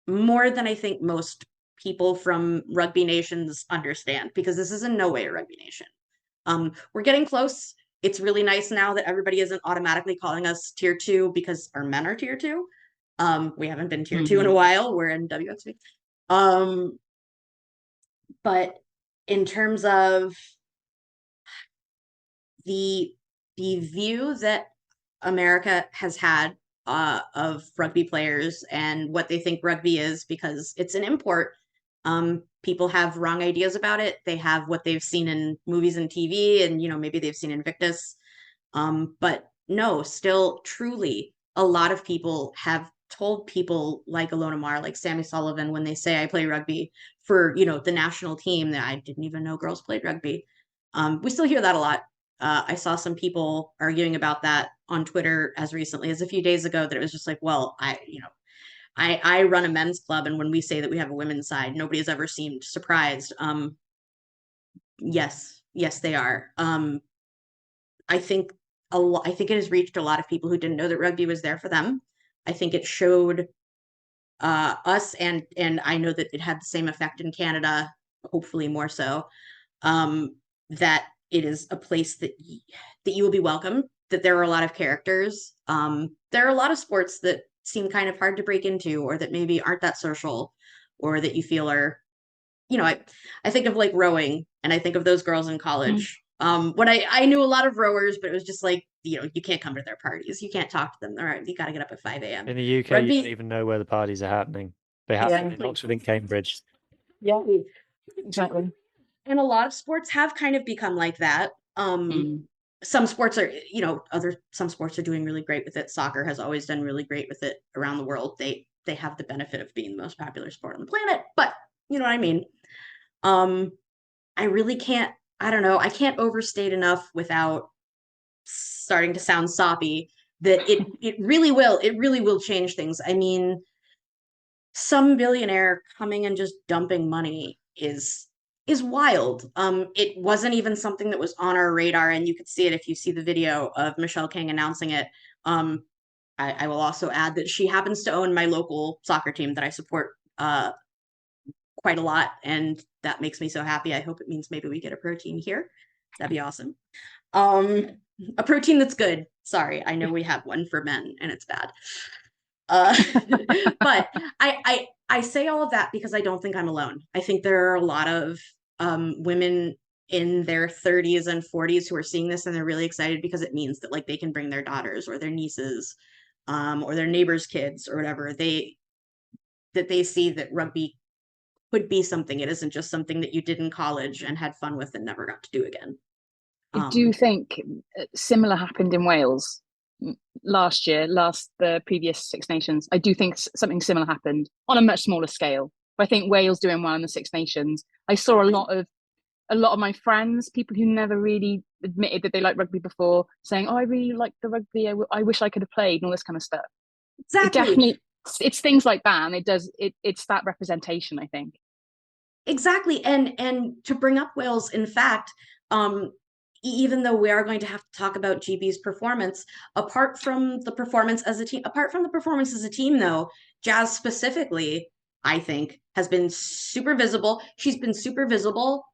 more than I think most people from rugby nations understand, because this is in no way a rugby nation. We're getting close. It's really nice now that everybody isn't automatically calling us tier 2 because our men are tier 2. We haven't been tier 2 in a while. We're in WXV. But in terms of the view that America has had of rugby players and what they think rugby is, because it's an import. People have wrong ideas about it. They have what they've seen in movies and TV, and maybe they've seen Invictus. But no, still, truly, a lot of people have told people like Ilona Maheris, like Sammy Sullivan, when they say I play rugby for the national team, that I didn't even know girls played rugby. We still hear that a lot. I saw some people arguing about that on Twitter as recently as a few days ago, that it was just like, well, I run a men's club, and when we say that we have a women's side, nobody has ever seemed surprised. Yes, they are. I think it has reached a lot of people who didn't know that rugby was there for them. I think it showed us, and I know that it had the same effect in Canada, hopefully more so, that it is a place that you will be welcome, that there are a lot of characters. There are a lot of sports that seem kind of hard to break into, or that maybe aren't that social, or that you feel are, I think of like rowing, and I think of those girls in college. When I knew a lot of rowers, but it was just like, you can't come to their parties. You can't talk to them. All right, you got to get up at 5 a.m.
In the UK, rugby, you don't even know where the parties are happening. They happen in Oxford and Cambridge.
Yeah, exactly. And a lot of sports have kind of become like that. Some sports are, some sports are doing really great with it. Soccer has always done really great with it around the world. They have the benefit of being the most popular sport on the planet, but you know what I mean? I really can't, I don't know, I can't overstate enough without starting to sound soppy that it really will change things. I mean, some billionaire coming and just dumping money is wild. It wasn't even something that was on our radar, and you could see it if you see the video of Michelle King announcing it. I will also add that she happens to own my local soccer team that I support quite a lot, and that makes me so happy. I hope it means maybe we get a protein here. That'd be awesome. A protein that's good. Sorry, I know we have one for men and it's bad. But I say all of that because I don't think I'm alone. I think there are a lot of women in their 30s and 40s who are seeing this, and they're really excited because it means that like they can bring their daughters or their nieces or their neighbors' kids or whatever. They see that rugby could be something. It isn't just something that you did in college and had fun with and never got to do again.
I do think similar happened in Wales last year, the previous Six Nations. I do think something similar happened on a much smaller scale. But I think Wales doing well in the Six Nations. I saw a lot of my friends, people who never really admitted that they liked rugby before, saying, "Oh, I really like the rugby. I wish I could have played," and all this kind of stuff.
Exactly.
It's things like that, and it's that representation, I think.
Exactly, and to bring up Wales, in fact, even though we are going to have to talk about GB's performance, apart from the performance as a team, though, Jazz specifically, I think, has been super visible. She's been super visible.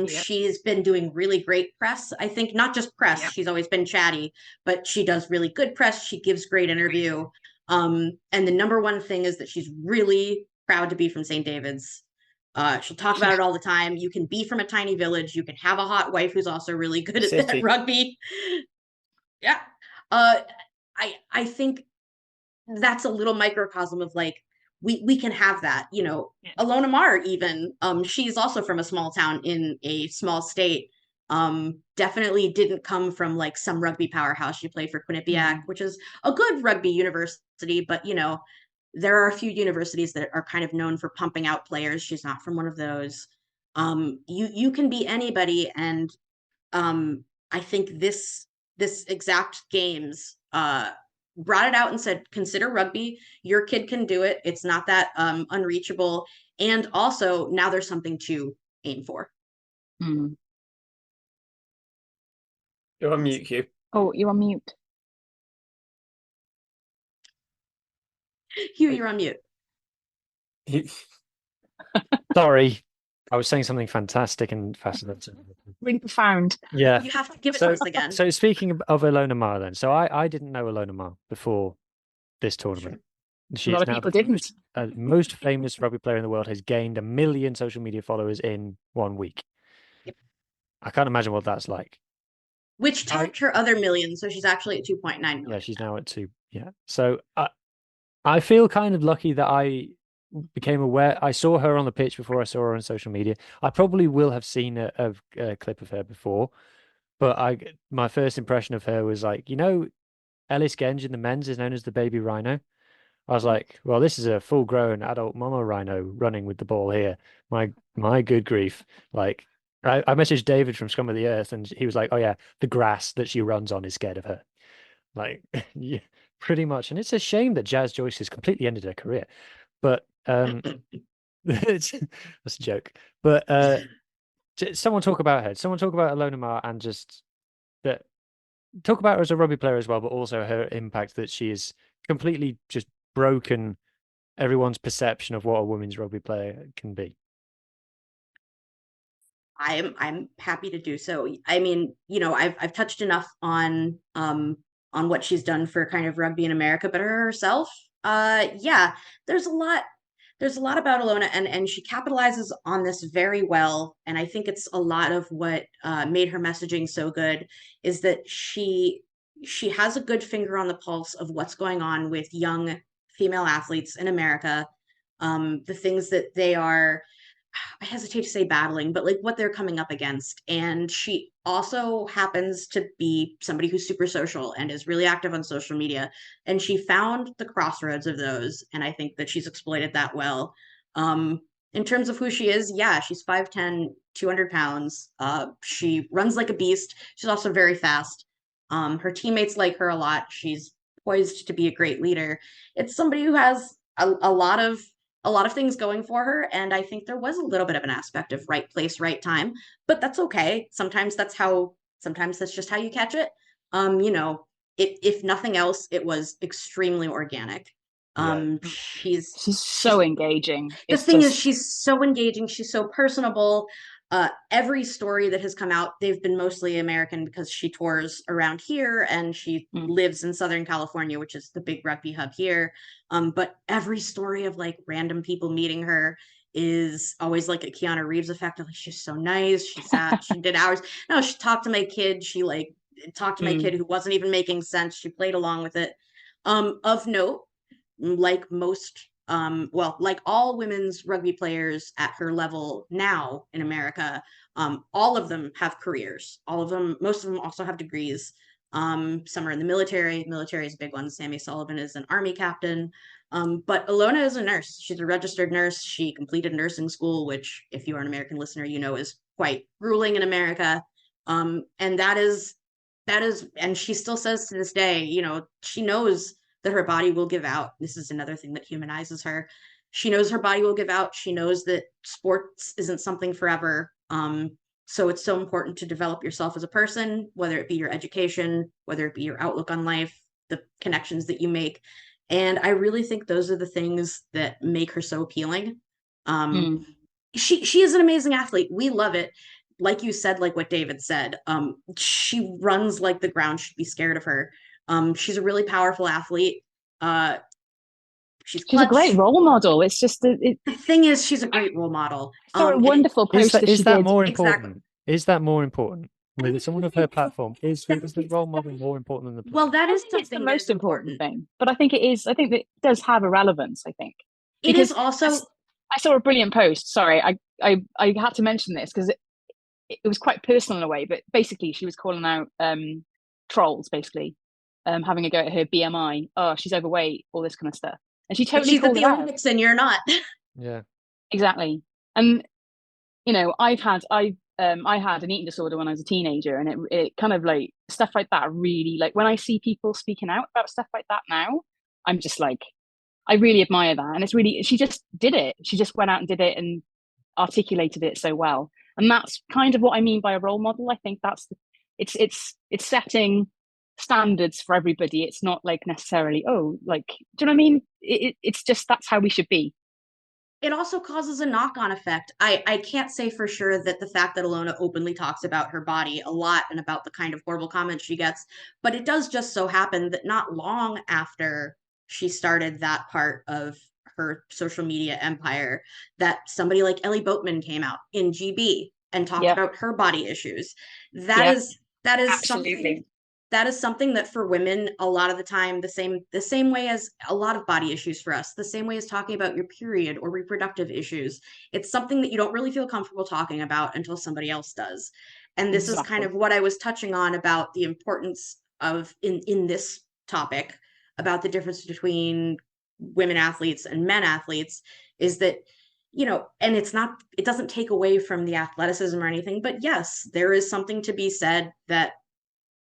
She's been doing really great press. I think not just press. Yep. She's always been chatty, but she does really good press. She gives great interview. And the number one thing is that she's really proud to be from St. David's. She'll talk about it all the time. You can be from a tiny village. You can have a hot wife who's also really good at rugby. Yeah. I think that's a little microcosm of like, we can have that, you know. Yeah. Ilona Maheris even, she's also from a small town in a small state. Definitely didn't come from like some rugby powerhouse. She played for Quinnipiac, which is a good rugby university, but you know, there are a few universities that are kind of known for pumping out players. She's not from one of those. You can be anybody, and I think this exact games brought it out and said, consider rugby. Your kid can do it. It's not that unreachable. And also now there's something to aim for.
You're on mute, Hugh.
Oh, you're on mute.
Hugh, you're on mute.
Sorry. I was saying something fantastic and fascinating.
Really profound.
Yeah.
You have to give it to us again.
So speaking of Ilona Maheris then, so I didn't know Ilona Maheris before this tournament.
Sure. A lot of people didn't.
Most famous rugby player in the world, has gained 1 million social media followers in 1 week.
Yep.
I can't imagine what that's like.
Which topped her other million, so she's actually at 2.9 million.
Yeah, she's now at 2. Yeah. So I feel kind of lucky that I became aware. I saw her on the pitch before I saw her on social media. I probably will have seen a clip of her before, but my first impression of her was like, you know, Ellis Genge in the men's is known as the baby rhino. I was like, well, this is a full-grown adult mama rhino running with the ball here. My good grief. Like, I messaged David from Scum of the Earth, and he was like, oh yeah, the grass that she runs on is scared of her. Like, yeah, pretty much. And it's a shame that Jazz Joyce has completely ended her career. But that's a joke. But someone talk about her. Someone talk about Ilona Maheris, and just talk about her as a rugby player as well, but also her impact that she is completely just broken everyone's perception of what a women's rugby player can be.
I'm happy to do so. I mean, you know, I've touched enough on what she's done for kind of rugby in America, but her herself, yeah, there's a lot about Ilona, and she capitalizes on this very well. And I think it's a lot of what made her messaging so good is that she has a good finger on the pulse of what's going on with young female athletes in America, the things that they are, I hesitate to say battling, but like what they're coming up against. And she also happens to be somebody who's super social and is really active on social media. And she found the crossroads of those. And I think that she's exploited that well. In terms of who she is, yeah, she's 5'10", 200 pounds. She runs like a beast. She's also very fast. Her teammates like her a lot. She's poised to be a great leader. It's somebody who has a lot of things going for her, and I think there was a little bit of an aspect of right place, right time, but that's okay. Sometimes that's just how you catch it. You know, if nothing else, it was extremely organic. She's
so engaging.
The thing is, she's so engaging. She's so personable. Every story that has come out, they've been mostly American because she tours around here and she lives in Southern California, which is the big rugby hub here. But every story of like random people meeting her is always like a Keanu Reeves effect of like, she's so nice. She did hours. No, she talked to my kid. She like talked to my kid who wasn't even making sense. She played along with it. Of note, like most like all women's rugby players at her level now in America, all of them have careers. Most of them also have degrees. Some are in the military. Military is a big one. Sammy Sullivan is an Army captain. But Ilona is a nurse. She's a registered nurse. She completed nursing school, which if you are an American listener, you know is quite grueling in America. And that is, and she still says to this day, you know, she knows that her body will give out. This is another thing that humanizes her. She knows her body will give out. She knows that sports isn't something forever. So it's so important to develop yourself as a person, whether it be your education, whether it be your outlook on life, the connections that you make. And I really think those are the things that make her so appealing. She is an amazing athlete. We love it. Like you said, like what David said, she runs like the ground should be scared of her. She's a really powerful athlete. She's
a great role model. It's just
the thing is, she's a great role model.
So a wonderful post
is that
did.
more important? Exactly. Is that more important? With someone of her platform, is the role model more important than the player?
Well, that is
it's the most important thing. But I think it is. I think that it does have a relevance. I think
it is also.
I saw a brilliant post. Sorry, I had to mention this because it was quite personal in a way. But basically, she was calling out trolls, basically having a go at her BMI. Oh, she's overweight, all this kind of stuff. And she totally.
She's at the Olympics, and you're not.
Yeah.
Exactly. And I had an eating disorder when I was a teenager, and it kind of like stuff like that really, like when I see people speaking out about stuff like that now, I'm just like, I really admire that. And it's really, she just did it. She just went out and did it and articulated it so well. And that's kind of what I mean by a role model. I think it's setting standards for everybody. It's not like necessarily, do you know what I mean? It's just, that's how we should be.
It also causes a knock-on effect. I can't say for sure that the fact that Ilona openly talks about her body a lot and about the kind of horrible comments she gets, but it does just so happen that not long after she started that part of her social media empire, that somebody like Ellie Boatman came out in GB and talked about her body issues. That is something. That is something that for women, a lot of the time, the same way as a lot of body issues for us, the same way as talking about your period or reproductive issues, it's something that you don't really feel comfortable talking about until somebody else does. And this is kind of what I was touching on about the importance of in this topic about the difference between women athletes and men athletes, is that, and it doesn't take away from the athleticism or anything, but yes, there is something to be said that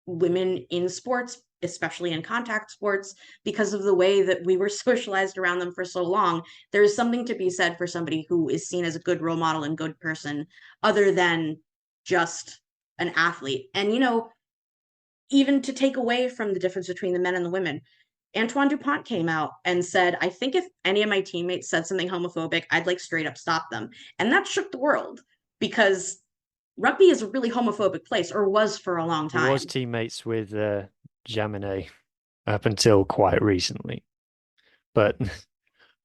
women in sports, especially in contact sports, because of the way that we were socialized around them for so long, there is something to be said for somebody who is seen as a good role model and good person other than just an athlete. And, even to take away from the difference between the men and the women, Antoine Dupont came out and said, I think if any of my teammates said something homophobic, I'd straight up stop them. And that shook the world because rugby is a really homophobic place, or was for a long time.
He was teammates with Jaminet up until quite recently. But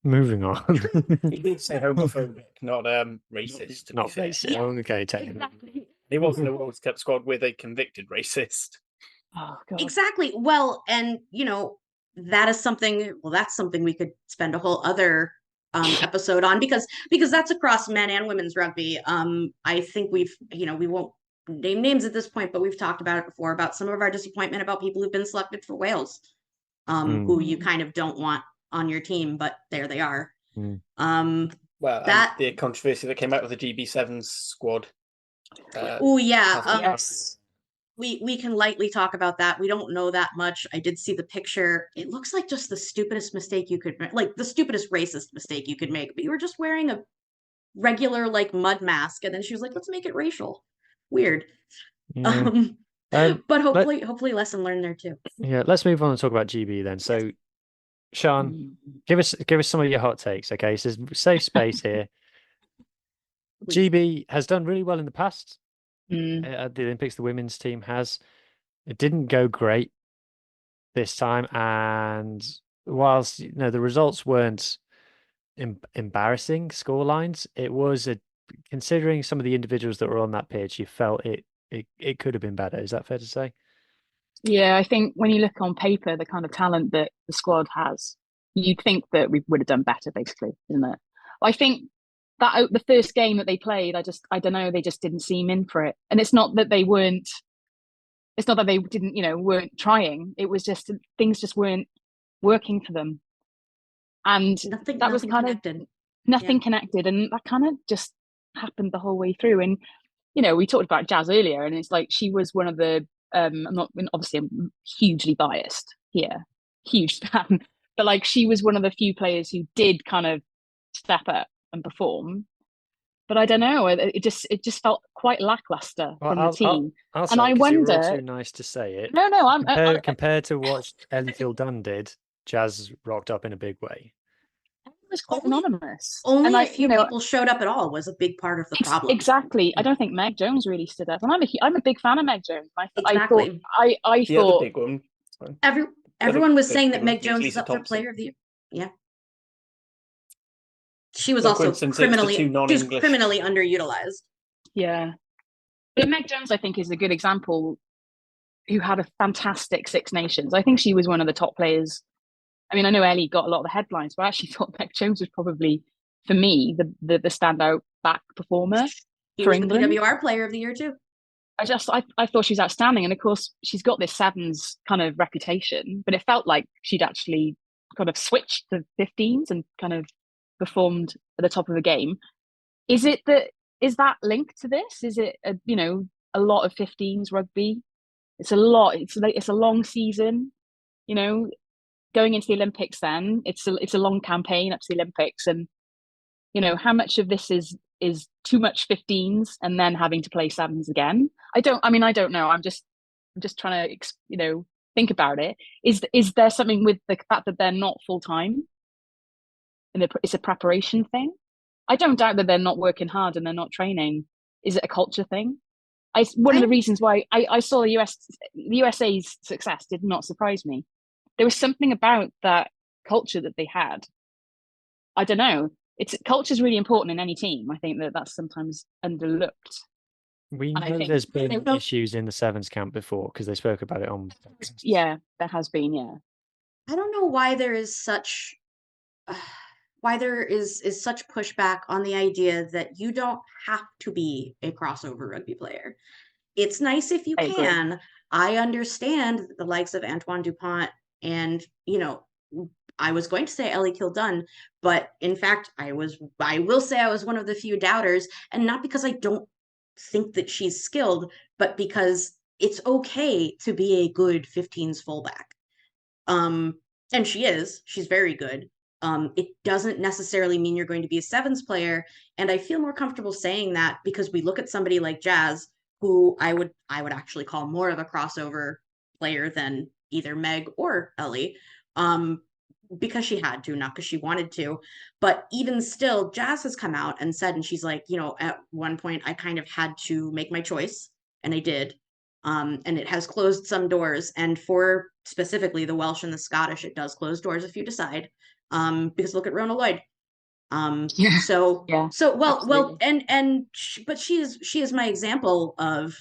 moving on.
He did say homophobic, not racist.
Not racist. Yeah. Okay, technically.
Exactly.
He wasn't a World Cup squad with a convicted racist.
Oh, God.
Exactly. Well, and, that's something we could spend a whole other episode on because that's across men and women's rugby. I think we won't name names at this point, but we've talked about it before about some of our disappointment about people who've been selected for Wales, who you kind of don't want on your team, but there they are.
The controversy that came out with the GB7 squad.
Yes. We can lightly talk about that. We don't know that much. I did see the picture. It looks like just the stupidest mistake you could make, like the stupidest racist mistake you could make. But you were just wearing a regular mud mask, and then she was like, "Let's make it racial." Weird. But hopefully lesson learned there too.
Yeah, let's move on and talk about GB then. So, Sean, give us some of your hot takes. Okay, so there's safe space here. GB has done really well in the past. At the Olympics, the women's team has. It didn't go great this time, and whilst the results weren't embarrassing score lines, it was considering some of the individuals that were on that pitch, you felt it could have been better. Is that fair to say?
Yeah, I think when you look on paper, the kind of talent that the squad has, you'd think that we would have done better, basically, isn't it? I think that the first game that they played, I don't know, they just didn't seem in for it. And it's not that they didn't, weren't trying. It was just things just weren't working for them. And that was kind of nothing connected. And that kind of just happened the whole way through. And, we talked about Jazz earlier, and it's like she was one of the, obviously I'm hugely biased here, huge fan, but she was one of the few players who did kind of step up and perform, but I don't know. It just felt quite lackluster from the team.
And I wonder. You're all too nice to say it.
No, I'm
compared to what Ellie Dunn did. Jazz rocked up in a big way.
It was quite anonymous.
Only a few people showed up at all was a big part of the problem.
Exactly. I don't think Meg Jones really stood up, and I'm a big fan of Meg Jones.
Exactly.
I thought
the big one.
Everyone was saying that Meg Jones is up for Player of the Year. Yeah. She was also criminally underutilized.
Yeah. But Meg Jones, I think, is a good example who had a fantastic Six Nations. I think she was one of the top players. I mean, I know Ellie got a lot of the headlines, but I actually thought Meg Jones was probably, for me, the standout back performer for England.
The WWR Player of the Year too.
I thought she was outstanding, and of course she's got this Sevens kind of reputation, but it felt like she'd actually kind of switched to 15s and kind of performed at the top of the game. Is that linked to this? Is it a lot of 15s rugby? It's a lot. It's a long season, going into the Olympics. Then it's a long campaign up to the Olympics, and how much of this is too much 15s and then having to play sevens again. I don't know. I'm just trying to think about it. Is there something with the fact that they're not full time and it's a preparation thing? I don't doubt that they're not working hard and they're not training. Is it a culture thing? One of the reasons why I saw the USA's success did not surprise me. There was something about that culture that they had. I don't know. Culture is really important in any team. I think that's sometimes underlooked.
We know there's been issues in the sevens camp before because they spoke about it on.
Yeah, there has been. Yeah,
I don't know why there is such such pushback on the idea that you don't have to be a crossover rugby player. It's nice if you can. Agree. I understand the likes of Antoine Dupont and I was going to say Ellie Kildunn, but in fact, I will say I was one of the few doubters, and not because I don't think that she's skilled, but because it's okay to be a good 15s fullback. And she's very good. It doesn't necessarily mean you're going to be a sevens player. And I feel more comfortable saying that because we look at somebody like Jazz, who I would actually call more of a crossover player than either Meg or Ellie. Because she had to, not because she wanted to. But even still, Jazz has come out and said, and she's like, at one point I kind of had to make my choice, and I did. And it has closed some doors. And for specifically the Welsh and the Scottish, it does close doors if you decide. Because look at Rona Lloyd. But she is my example of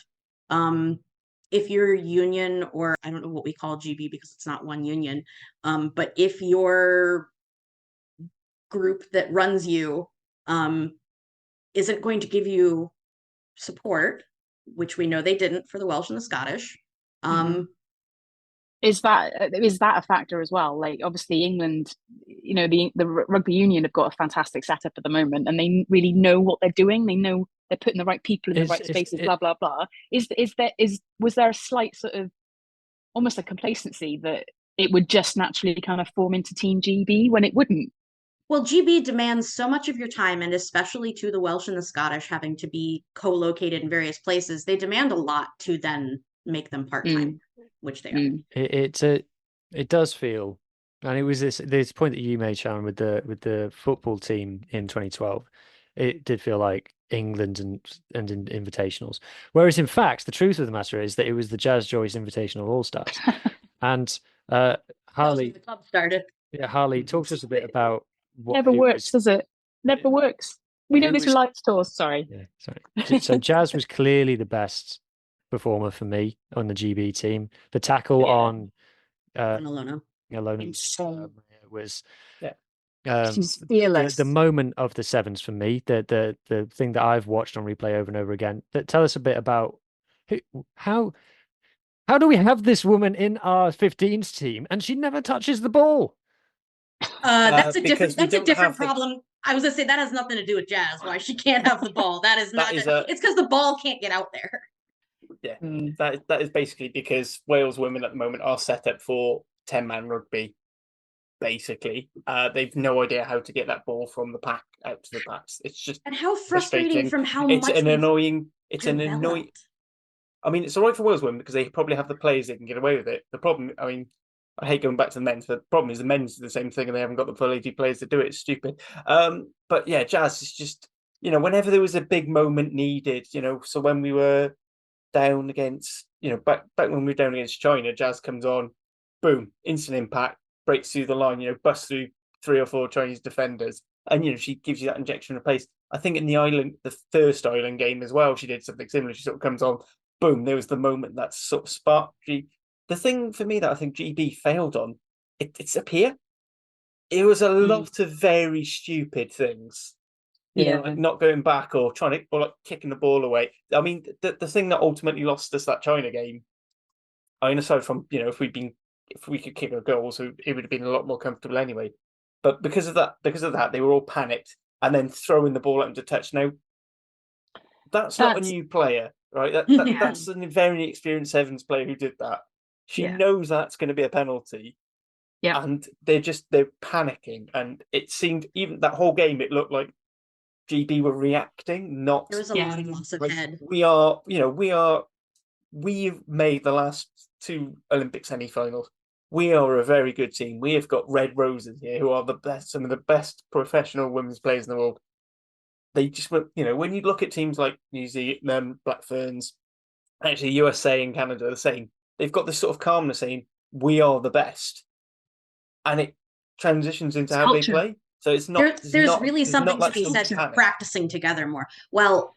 if your union, or I don't know what we call GB because it's not one union, but if your group that runs you isn't going to give you support, which we know they didn't for the Welsh and the Scottish,
is that a factor as well? Like, obviously England, the rugby union have got a fantastic setup at the moment, and they really know what they're doing. They know they're putting the right people in the right spaces, blah blah blah. Was there a slight sort of almost a complacency that it would just naturally kind of form into Team GB when it wouldn't?
Well, GB demands so much of your time, and especially to the Welsh and the Scottish having to be co-located in various places, they demand a lot to then make them part-time, which they are.
It does feel, and it was this point that you made, Sharon, with the football team in 2012. It did feel like England and in invitationals, whereas in fact the truth of the matter is that it was the Jazz Joyce Invitational All Stars. And Harley,
the club started.
Yeah, Harley, talk to us a bit about what
never works, does it? Never works. We know this with live tours. Sorry.
Yeah, sorry. So Jazz was clearly the best performer for me on the GB team. The tackle on
Ilona
was
she's fearless.
The moment of the sevens for me, the thing that I've watched on replay over and over again. Tell us a bit about how do we have this woman in our 15s team and she never touches the ball?
That's a different problem. I was gonna say that has nothing to do with Jazz. Why she can't have the ball? That is not. It's because the ball can't get out there.
Yeah, that is basically because Wales women at the moment are set up for 10-man rugby. Basically, they've no idea how to get that ball from the pack out to the backs. It's just
and how frustrating from how much
it's an annoying. I mean, it's all right for Wales women because they probably have the players that can get away with it. The problem, I mean, I hate going back to the men's, but the problem is the men's do the same thing and they haven't got the full 80 players to do it. It's stupid. But yeah, Jazz is just, whenever there was a big moment needed, so when we were down against, back when we were down against China, Jazz comes on, boom, instant impact, breaks through the line, busts through 3 or 4 Chinese defenders. And, she gives you that injection of pace. I think in the first Ireland game as well, she did something similar. She sort of comes on, boom, there was the moment that sort of sparked. The thing for me that I think GB failed on, it's up here. It was a lot of very stupid things. Like not going back or like kicking the ball away. I mean, the thing that ultimately lost us that China game, I mean, aside from, if we could kick our goals, it would have been a lot more comfortable anyway. But because of that, they were all panicked and then throwing the ball out into touch. Now, that's not a new player, right? That's a very experienced Sevens player who did that. She knows that's going to be a penalty.
Yeah.
And they're panicking. And it seemed, even that whole game, it looked like GB were reacting, not.
There was a lot of loss of head.
We've made the last 2 Olympic semi-finals. We are a very good team. We have got Red Roses here, who are some of the best professional women's players in the world. They just, when you look at teams like New Zealand, Black Ferns, actually USA and Canada are the same. They've got this sort of calmness saying, we are the best. And it transitions into how they play. So it's not.
There's really something to be said for practicing together more. Well,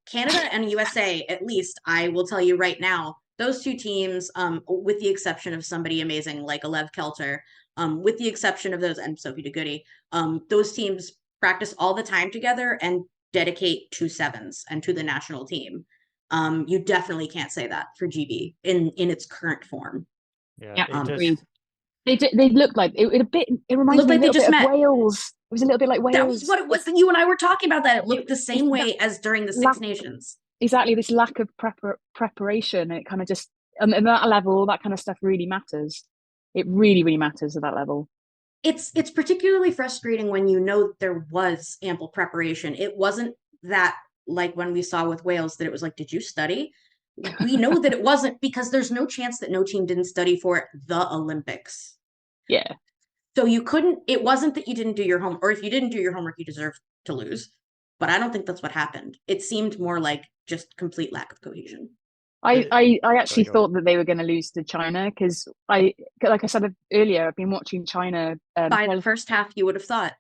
Canada and USA, at least, I will tell you right now, those 2 teams, with the exception of somebody amazing like Alev Kelter, with the exception of those and Sophie DeGoody, those teams practice all the time together and dedicate to sevens and to the national team. You definitely can't say that for GB in its current form.
Yeah,
They looked like it a bit. It reminds me a little bit of Wales. It was a little bit like Wales.
That was what it was. You and I were talking about that. It looked the same way as during the Six Nations.
Exactly, this lack of preparation. It kind of just, and that level, that kind of stuff really matters. It really, really matters at that level.
It's particularly frustrating when there was ample preparation. It wasn't that like when we saw with Wales that it was like, did you study? We know that it wasn't, because there's no chance that no team didn't study for the Olympics.
Yeah.
So it wasn't that you didn't do your homework, or if you didn't do your homework, you deserve to lose. But I don't think that's what happened. It seemed more like just complete lack of cohesion.
I actually thought that they were going to lose to China because like I said earlier, I've been watching China.
By the first half, you would have thought.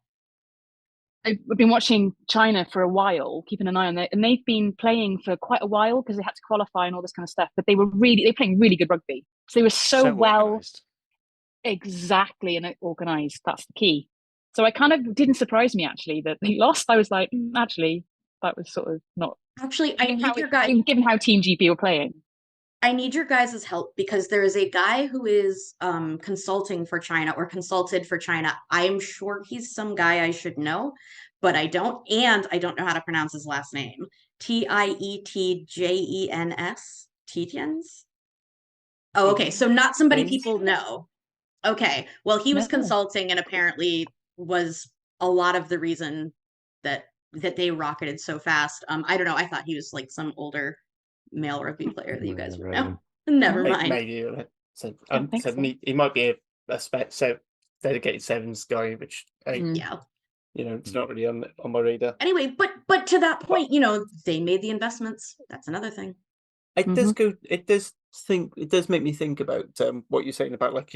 I've been watching China for a while, keeping an eye on it, and they've been playing for quite a while because they had to qualify and all this kind of stuff. But they're playing really good rugby. So they were so well
organized.
Exactly, and organised. That's the key. So I kind of didn't surprise me actually that they lost. I was like, actually, that was sort of not.
Actually, I need your guy.
Given how Team GB were playing,
I need your guys' help because there is a guy who is consulting for China or consulted for China. I'm sure he's some guy I should know, but I don't. And I don't know how to pronounce his last name. Tietjens? Tietjens? Oh, okay. So not somebody people know. Okay. Well, he was consulting and apparently was a lot of the reason that they rocketed so fast. I don't know. I thought he was like some older male rugby player that you guys would know. Never mind.
Maybe. He might be a dedicated sevens guy, which it's not really on my radar.
Anyway, but to that point, they made the investments. That's another thing.
It does make me think about what you're saying about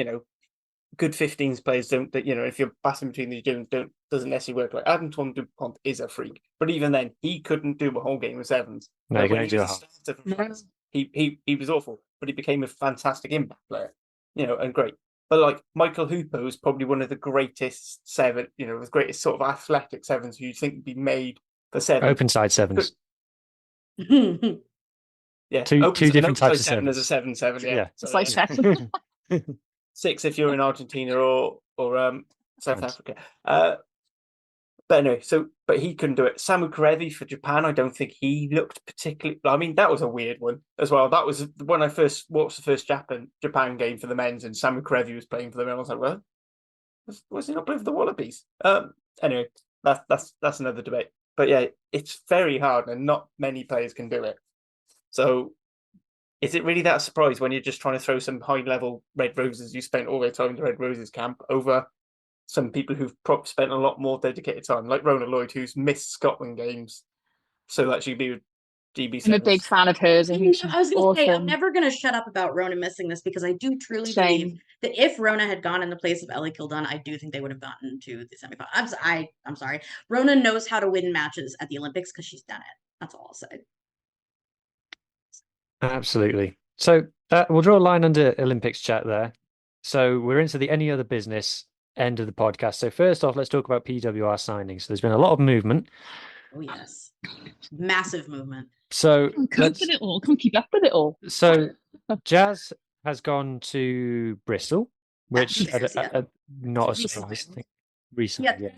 good 15s players don't, if you're passing between these gyms, doesn't necessarily work. Like Antoine Dupont is a freak, but even then, he couldn't do a whole game with sevens.
No, he do a half.
He was awful, but he became a fantastic impact player, and great. But like Michael Hooper was probably one of the greatest the greatest sort of athletic sevens who you think would be made for sevens.
Open side sevens.
Yeah,
two different types of sevens.
There's a 7-7. Yeah,
it's like 7.
6 if you're in Argentina or South Africa. But anyway, but he couldn't do it. Samu Karevi for Japan, I don't think he looked particularly. I mean, that was a weird one as well. That was when I first watched the first Japan game for the men's, and Samu Karevi was playing for them, and I was like, well, was he not playing for the Wallabies? Anyway, that's another debate. But yeah, it's very hard, and not many players can do it. So is it really that a surprise when you're just trying to throw some high-level Red Roses you spent all their time in the Red Roses camp over some people who've probably spent a lot more dedicated time, like Rona Lloyd, who's missed Scotland games, so that she'd be with GB7.
I'm a big fan of hers.
I was going to say, I'm never going to shut up about Rona missing this, because I do truly believe that if Rona had gone in the place of Ellie Kildunn, I do think they would have gotten to the semifinal. I'm sorry. Rona knows how to win matches at the Olympics because she's done it. That's all I'll say.
Absolutely. So we'll draw a line under Olympics chat there. So we're into the any other business end of the podcast. So first off, let's talk about PWR signings. So there's been a lot of movement.
Oh, yes. Massive movement.
So
come keep up with it all.
So Jazz has gone to Bristol, which not a surprise. I think recently.
Yeah.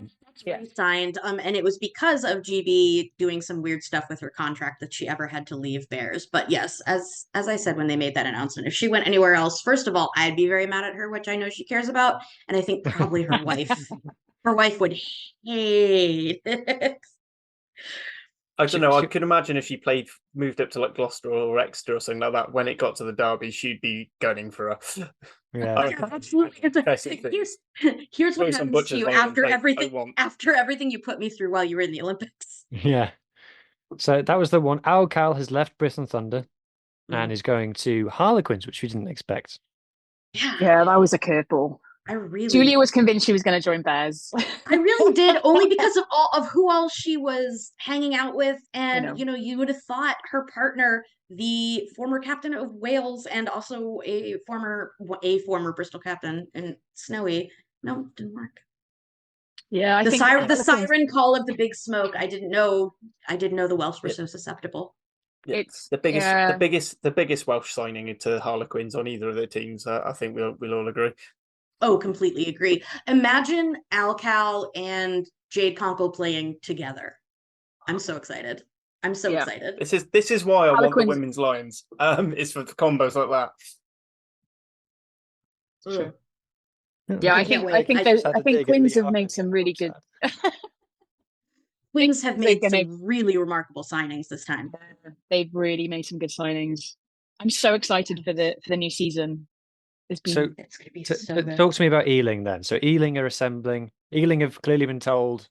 Signed. And it was because of GB doing some weird stuff with her contract that she ever had to leave Bears. But yes, as I said when they made that announcement, if she went anywhere else, first of all, I'd be very mad at her, which I know she cares about, and I think probably her wife would hate it.
I don't know. I could imagine if she moved up to like Gloucester or Exeter or something like that. When it got to the derby, she'd be gunning for her.
Yeah,
absolutely. Here's what happens to you after everything you put me through while you were in the Olympics.
Yeah. So that was the one. Al Cal has left Bristol Thunder and is going to Harlequins, which we didn't expect.
Yeah, that was a curveball. Julia was convinced she was going to join Bears.
I really did, only because of who all she was hanging out with, and you would have thought her partner, the former captain of Wales and also a former Bristol captain in Snowy. No, didn't work.
Yeah,
the siren call of the big smoke. I didn't know the Welsh were so susceptible.
Yeah. It's the biggest Welsh signing into Harlequins on either of their teams. I think we'll all agree.
Oh, completely agree. Imagine Al Cal and Jade Conkle playing together. I'm so excited. Excited.
This is why I want the women's Lions. It's for combos like that.
Sure. Yeah, I think Quins have made some really good.
Quins have made some really remarkable signings this time.
They've really made some good signings. I'm so excited for the new season. It's going to be so good.
Talk to me about Ealing then. So Ealing are assembling. Ealing have clearly been told,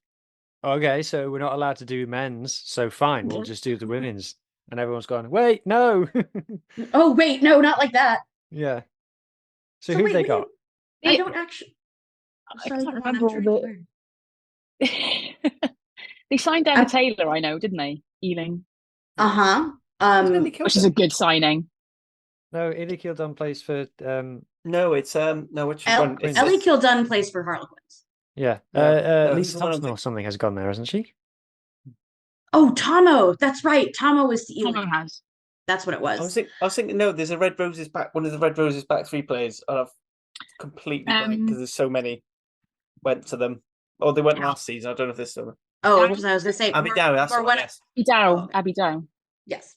okay, so we're not allowed to do men's, so fine, we'll just do the women's. And everyone's gone, wait, no.
Oh, wait, no, not like that.
Yeah. So who have they got?
I don't actually.
I can't remember all the. They signed Emma Taylor, I know, didn't they? Ealing. Which is a good signing.
No, Ellie Kildunn plays for.
No, it's which one?
Ellie Kildunn plays for Harlequins.
Yeah, Lisa Thompson or something has gone there, hasn't she?
Oh, Tomo, that's right. Tomo was the
Tomo has.
That's what it was.
I was thinking. No, there's a Red Roses back. One of the Red Roses back three players. I've completely blank because there's so many went to them. Oh, they went last season. I don't know if this summer.
Oh, I was going to say
Abby Dow. That's what. Yes.
Abby Dow.
Yes.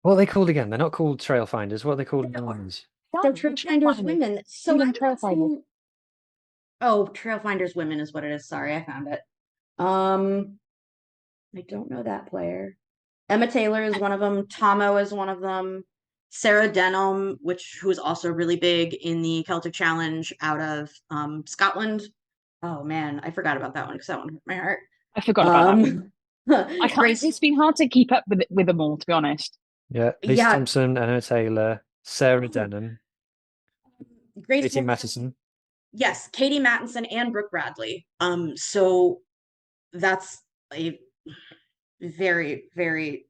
What are they called again? They're not called Trail Finders. What are they called?
They're Trail Finders women. Trail Finders women is what it is. Sorry, I found it. I don't know that player. Emma Taylor is one of them. Tomo is one of them. Sarah Denham, who is also really big in the Celtic Challenge out of Scotland. Oh man, I forgot about that one because that one hurt my heart.
I forgot about that one. I can't. It's been hard to keep up with them all, to be honest.
Yeah, Lisa Thompson, Emma Taylor, Sarah Denham, Katie Mattison.
Yes, Katie Mattison and Brooke Bradley. So that's a very, very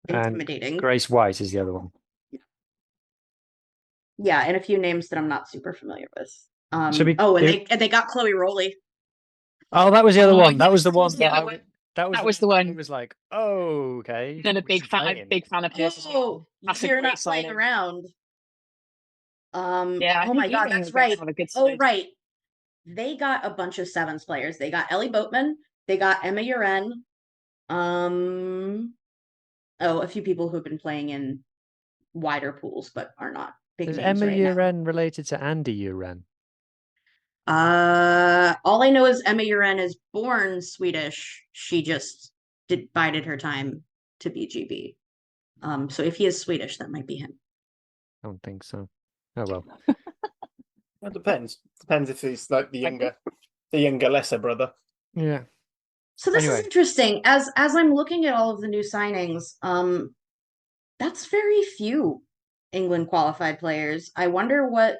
intimidating.
And Grace White is the other one.
Yeah, and a few names that I'm not super familiar with. They got Chloe Rowley.
Oh, that was the other one. That was the one.
That was the one.
It was like, oh, okay.
Then a big fan of hers.
Oh, you're not playing around. Yeah. Oh my God, that's right. Oh, right. They got a bunch of sevens players. They got Ellie Boatman. They got Emma Uren. A few people who've been playing in wider pools but are not big names. Is
Emma Uren related to Andy Uren?
All I know is Emma Uren is born Swedish. She just bided her time to be GB. So if he is Swedish, that might be him.
I don't think so. Oh well.
It depends. Depends if he's like the younger, lesser brother.
Yeah.
So this is interesting. As I'm looking at all of the new signings, that's very few England qualified players. I wonder what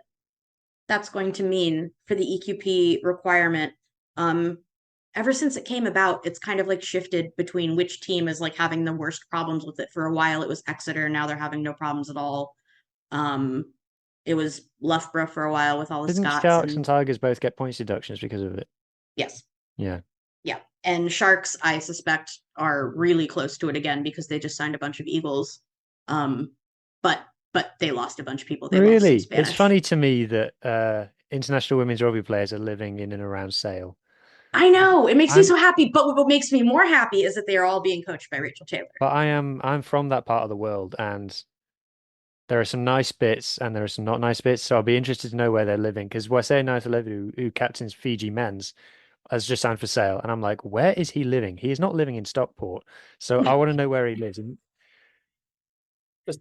that's going to mean for the EQP requirement. Ever since it came about, it's kind of like shifted between which team is like having the worst problems with it. For a while, it was Exeter. Now they're having no problems at all. It was Loughborough for a while with all the
Didn't
Scots.
Sharks and Tigers both get points deductions because of it?
Yes.
Yeah.
Yeah. And Sharks, I suspect, are really close to it again because they just signed a bunch of Eagles. But they lost a bunch of people. They
Really?
lost some Spanish.
It's funny to me that international women's rugby players are living in and around Sale.
I know. It makes me so happy. But what makes me more happy is that they are all being coached by Rachel Taylor.
But I'm from that part of the world, and there are some nice bits and there are some not nice bits. So I'll be interested to know where they're living, because Wesay Naithalevu, who captains Fiji men's, has just signed for Sale. And I'm like, where is he living? He is not living in Stockport. So I want to know where he lives.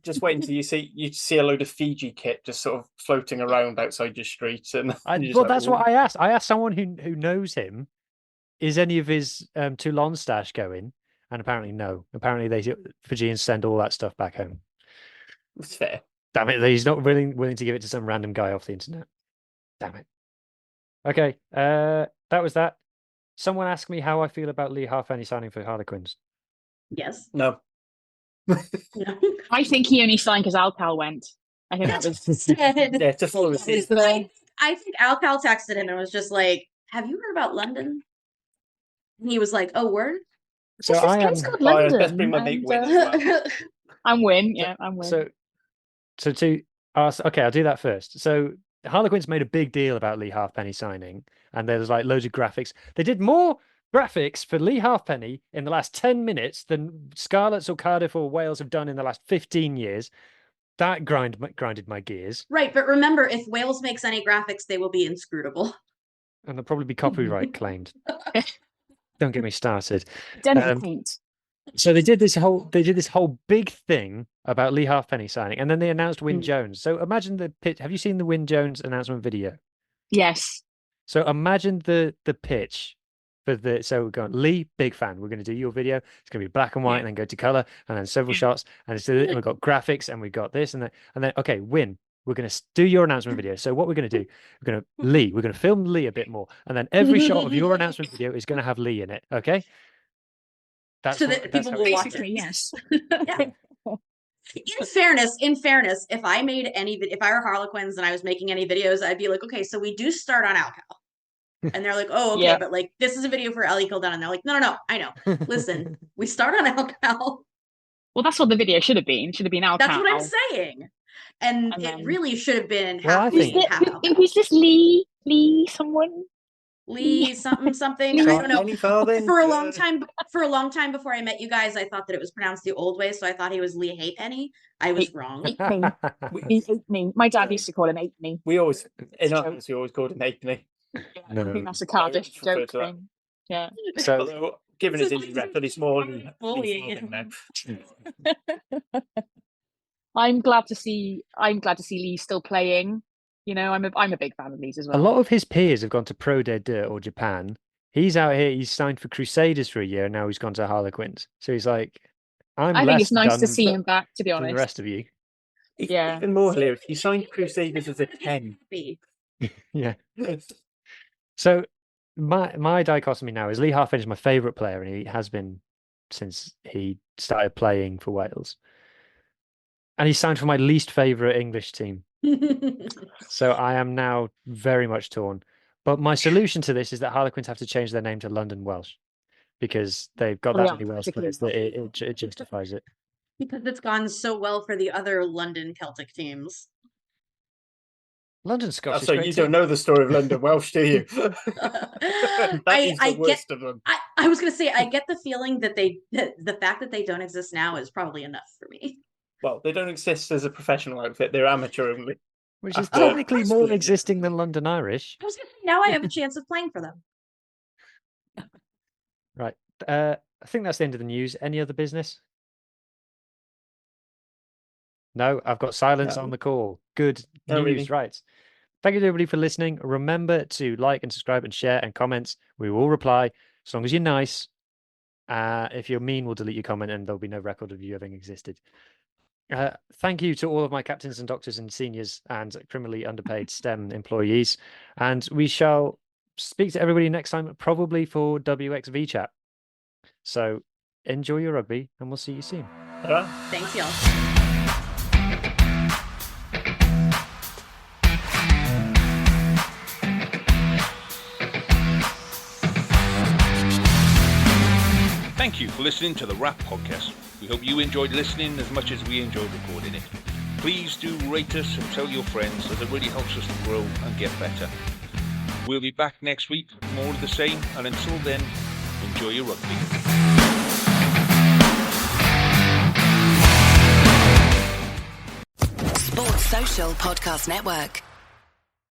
Just wait until you see a load of Fiji kit just sort of floating around outside your street. And
well, that's what I asked. I asked someone who knows him, is any of his Toulon stash going? And apparently no. Apparently Fijians send all that stuff back home.
It's fair.
Damn it, he's not willing to give it to some random guy off the internet. Damn it. Okay, that was that. Someone asked me how I feel about Lee Halfpenny signing for Harlequins.
Yes.
No.
No.
I think he only signed because Alcal went. I think that was
yeah, to follow his
I think Alcal texted him and was just like, "Have you heard about London?" And he was like, "Oh, word."
So
this
I am.
called London.
Let's bring my mate Win as well.
I'm Win. Yeah, I'm Win.
So to ask, okay, I'll do that first. So Harlequins made a big deal about Lee Halfpenny signing, and there's like loads of graphics. They did more graphics for Lee Halfpenny in the last 10 minutes than Scarlets or Cardiff or Wales have done in the last 15 years. That grinded my gears.
Right, but remember, if Wales makes any graphics, they will be inscrutable.
And they'll probably be copyright claimed. Don't get me started. So they did this whole big thing about Lee Halfpenny signing, and then they announced Wyn Jones. So imagine the pitch. Have you seen the Wyn Jones announcement video?
Yes.
So imagine the pitch for the. So we're going, Lee, big fan. We're going to do your video. It's going to be black and white, and then go to color, and then several shots, and we've got graphics, and we've got this, and then okay, Wyn. We're going to do your announcement video. So what we're going to do, we're going to film Lee a bit more, and then every shot of your announcement video is going to have Lee in it. Okay.
That's so that people will watch it.
Yes.
Yeah. In fairness, if I were Harlequins and I was making any videos, I'd be like, okay, so we do start on Alcal. And they're like, oh, okay, but like this is a video for Ellie Kildon. And they're like, no, I know. Listen, we start on Alcal.
Well, that's what the video should have been. It should have been Alcal.
That's what I'm saying. And it really should have been
who's this Lee someone?
Lee something. I don't know. For a long time before I met you guys, I thought that it was pronounced the old way, so I thought he was Lee Halfpenny. I was wrong.
Halfpenny. My dad used to call him Halfpenny.
We always called him Halfpenny.
I think that's a Cardiff joke thing. Yeah.
So given his injury record, he's more bullying now.
I'm glad to see Lee still playing. You know, I'm a big fan of Lee's as well.
A lot of his peers have gone to Pro D2 or Japan. He's out here. He's signed for Crusaders for a year, and now he's gone to Harlequins. So he's like, I think
it's nice to see him back. To be honest,
the rest of you.
Yeah.
Even more hilarious. He signed Crusaders as a 10.
Yeah. So my dichotomy now is Lee Halfpenny is my favourite player, and he has been since he started playing for Wales. And he signed for my least favourite English team. So I am now very much torn. But my solution to this is that Harlequins have to change their name to London Welsh, because they've got that many Welsh players that it justifies it.
Because it's gone so well for the other London Celtic teams.
London Scottish.
So you don't know the story of London Welsh, do you?
I worst of them. I was going to say, I get the feeling that the fact that they don't exist now is probably enough for me.
Well, they don't exist as a professional outfit. They're amateur only.
Which is technically more existing than London Irish.
I was going to say, now I have a chance of playing for them.
Right. I think that's the end of the news. Any other business? No, I've got silence
No.
on the call. Good
Oh,
news,
really?
right. Thank you to everybody for listening. Remember to like and subscribe and share and comment. We will reply as long as you're nice. If you're mean, we'll delete your comment and there'll be no record of you having existed. Thank you to all of my captains and doctors and seniors and criminally underpaid STEM employees. And we shall speak to everybody next time, probably for WXV chat. So enjoy your rugby and we'll see you soon.
Thanks, y'all.
Thank you for listening to the WRAP podcast. We hope you enjoyed listening as much as we enjoyed recording it. Please do rate us and tell your friends, as it really helps us to grow and get better. We'll be back next week, more of the same, and until then, enjoy your rugby.
Sports Social Podcast Network.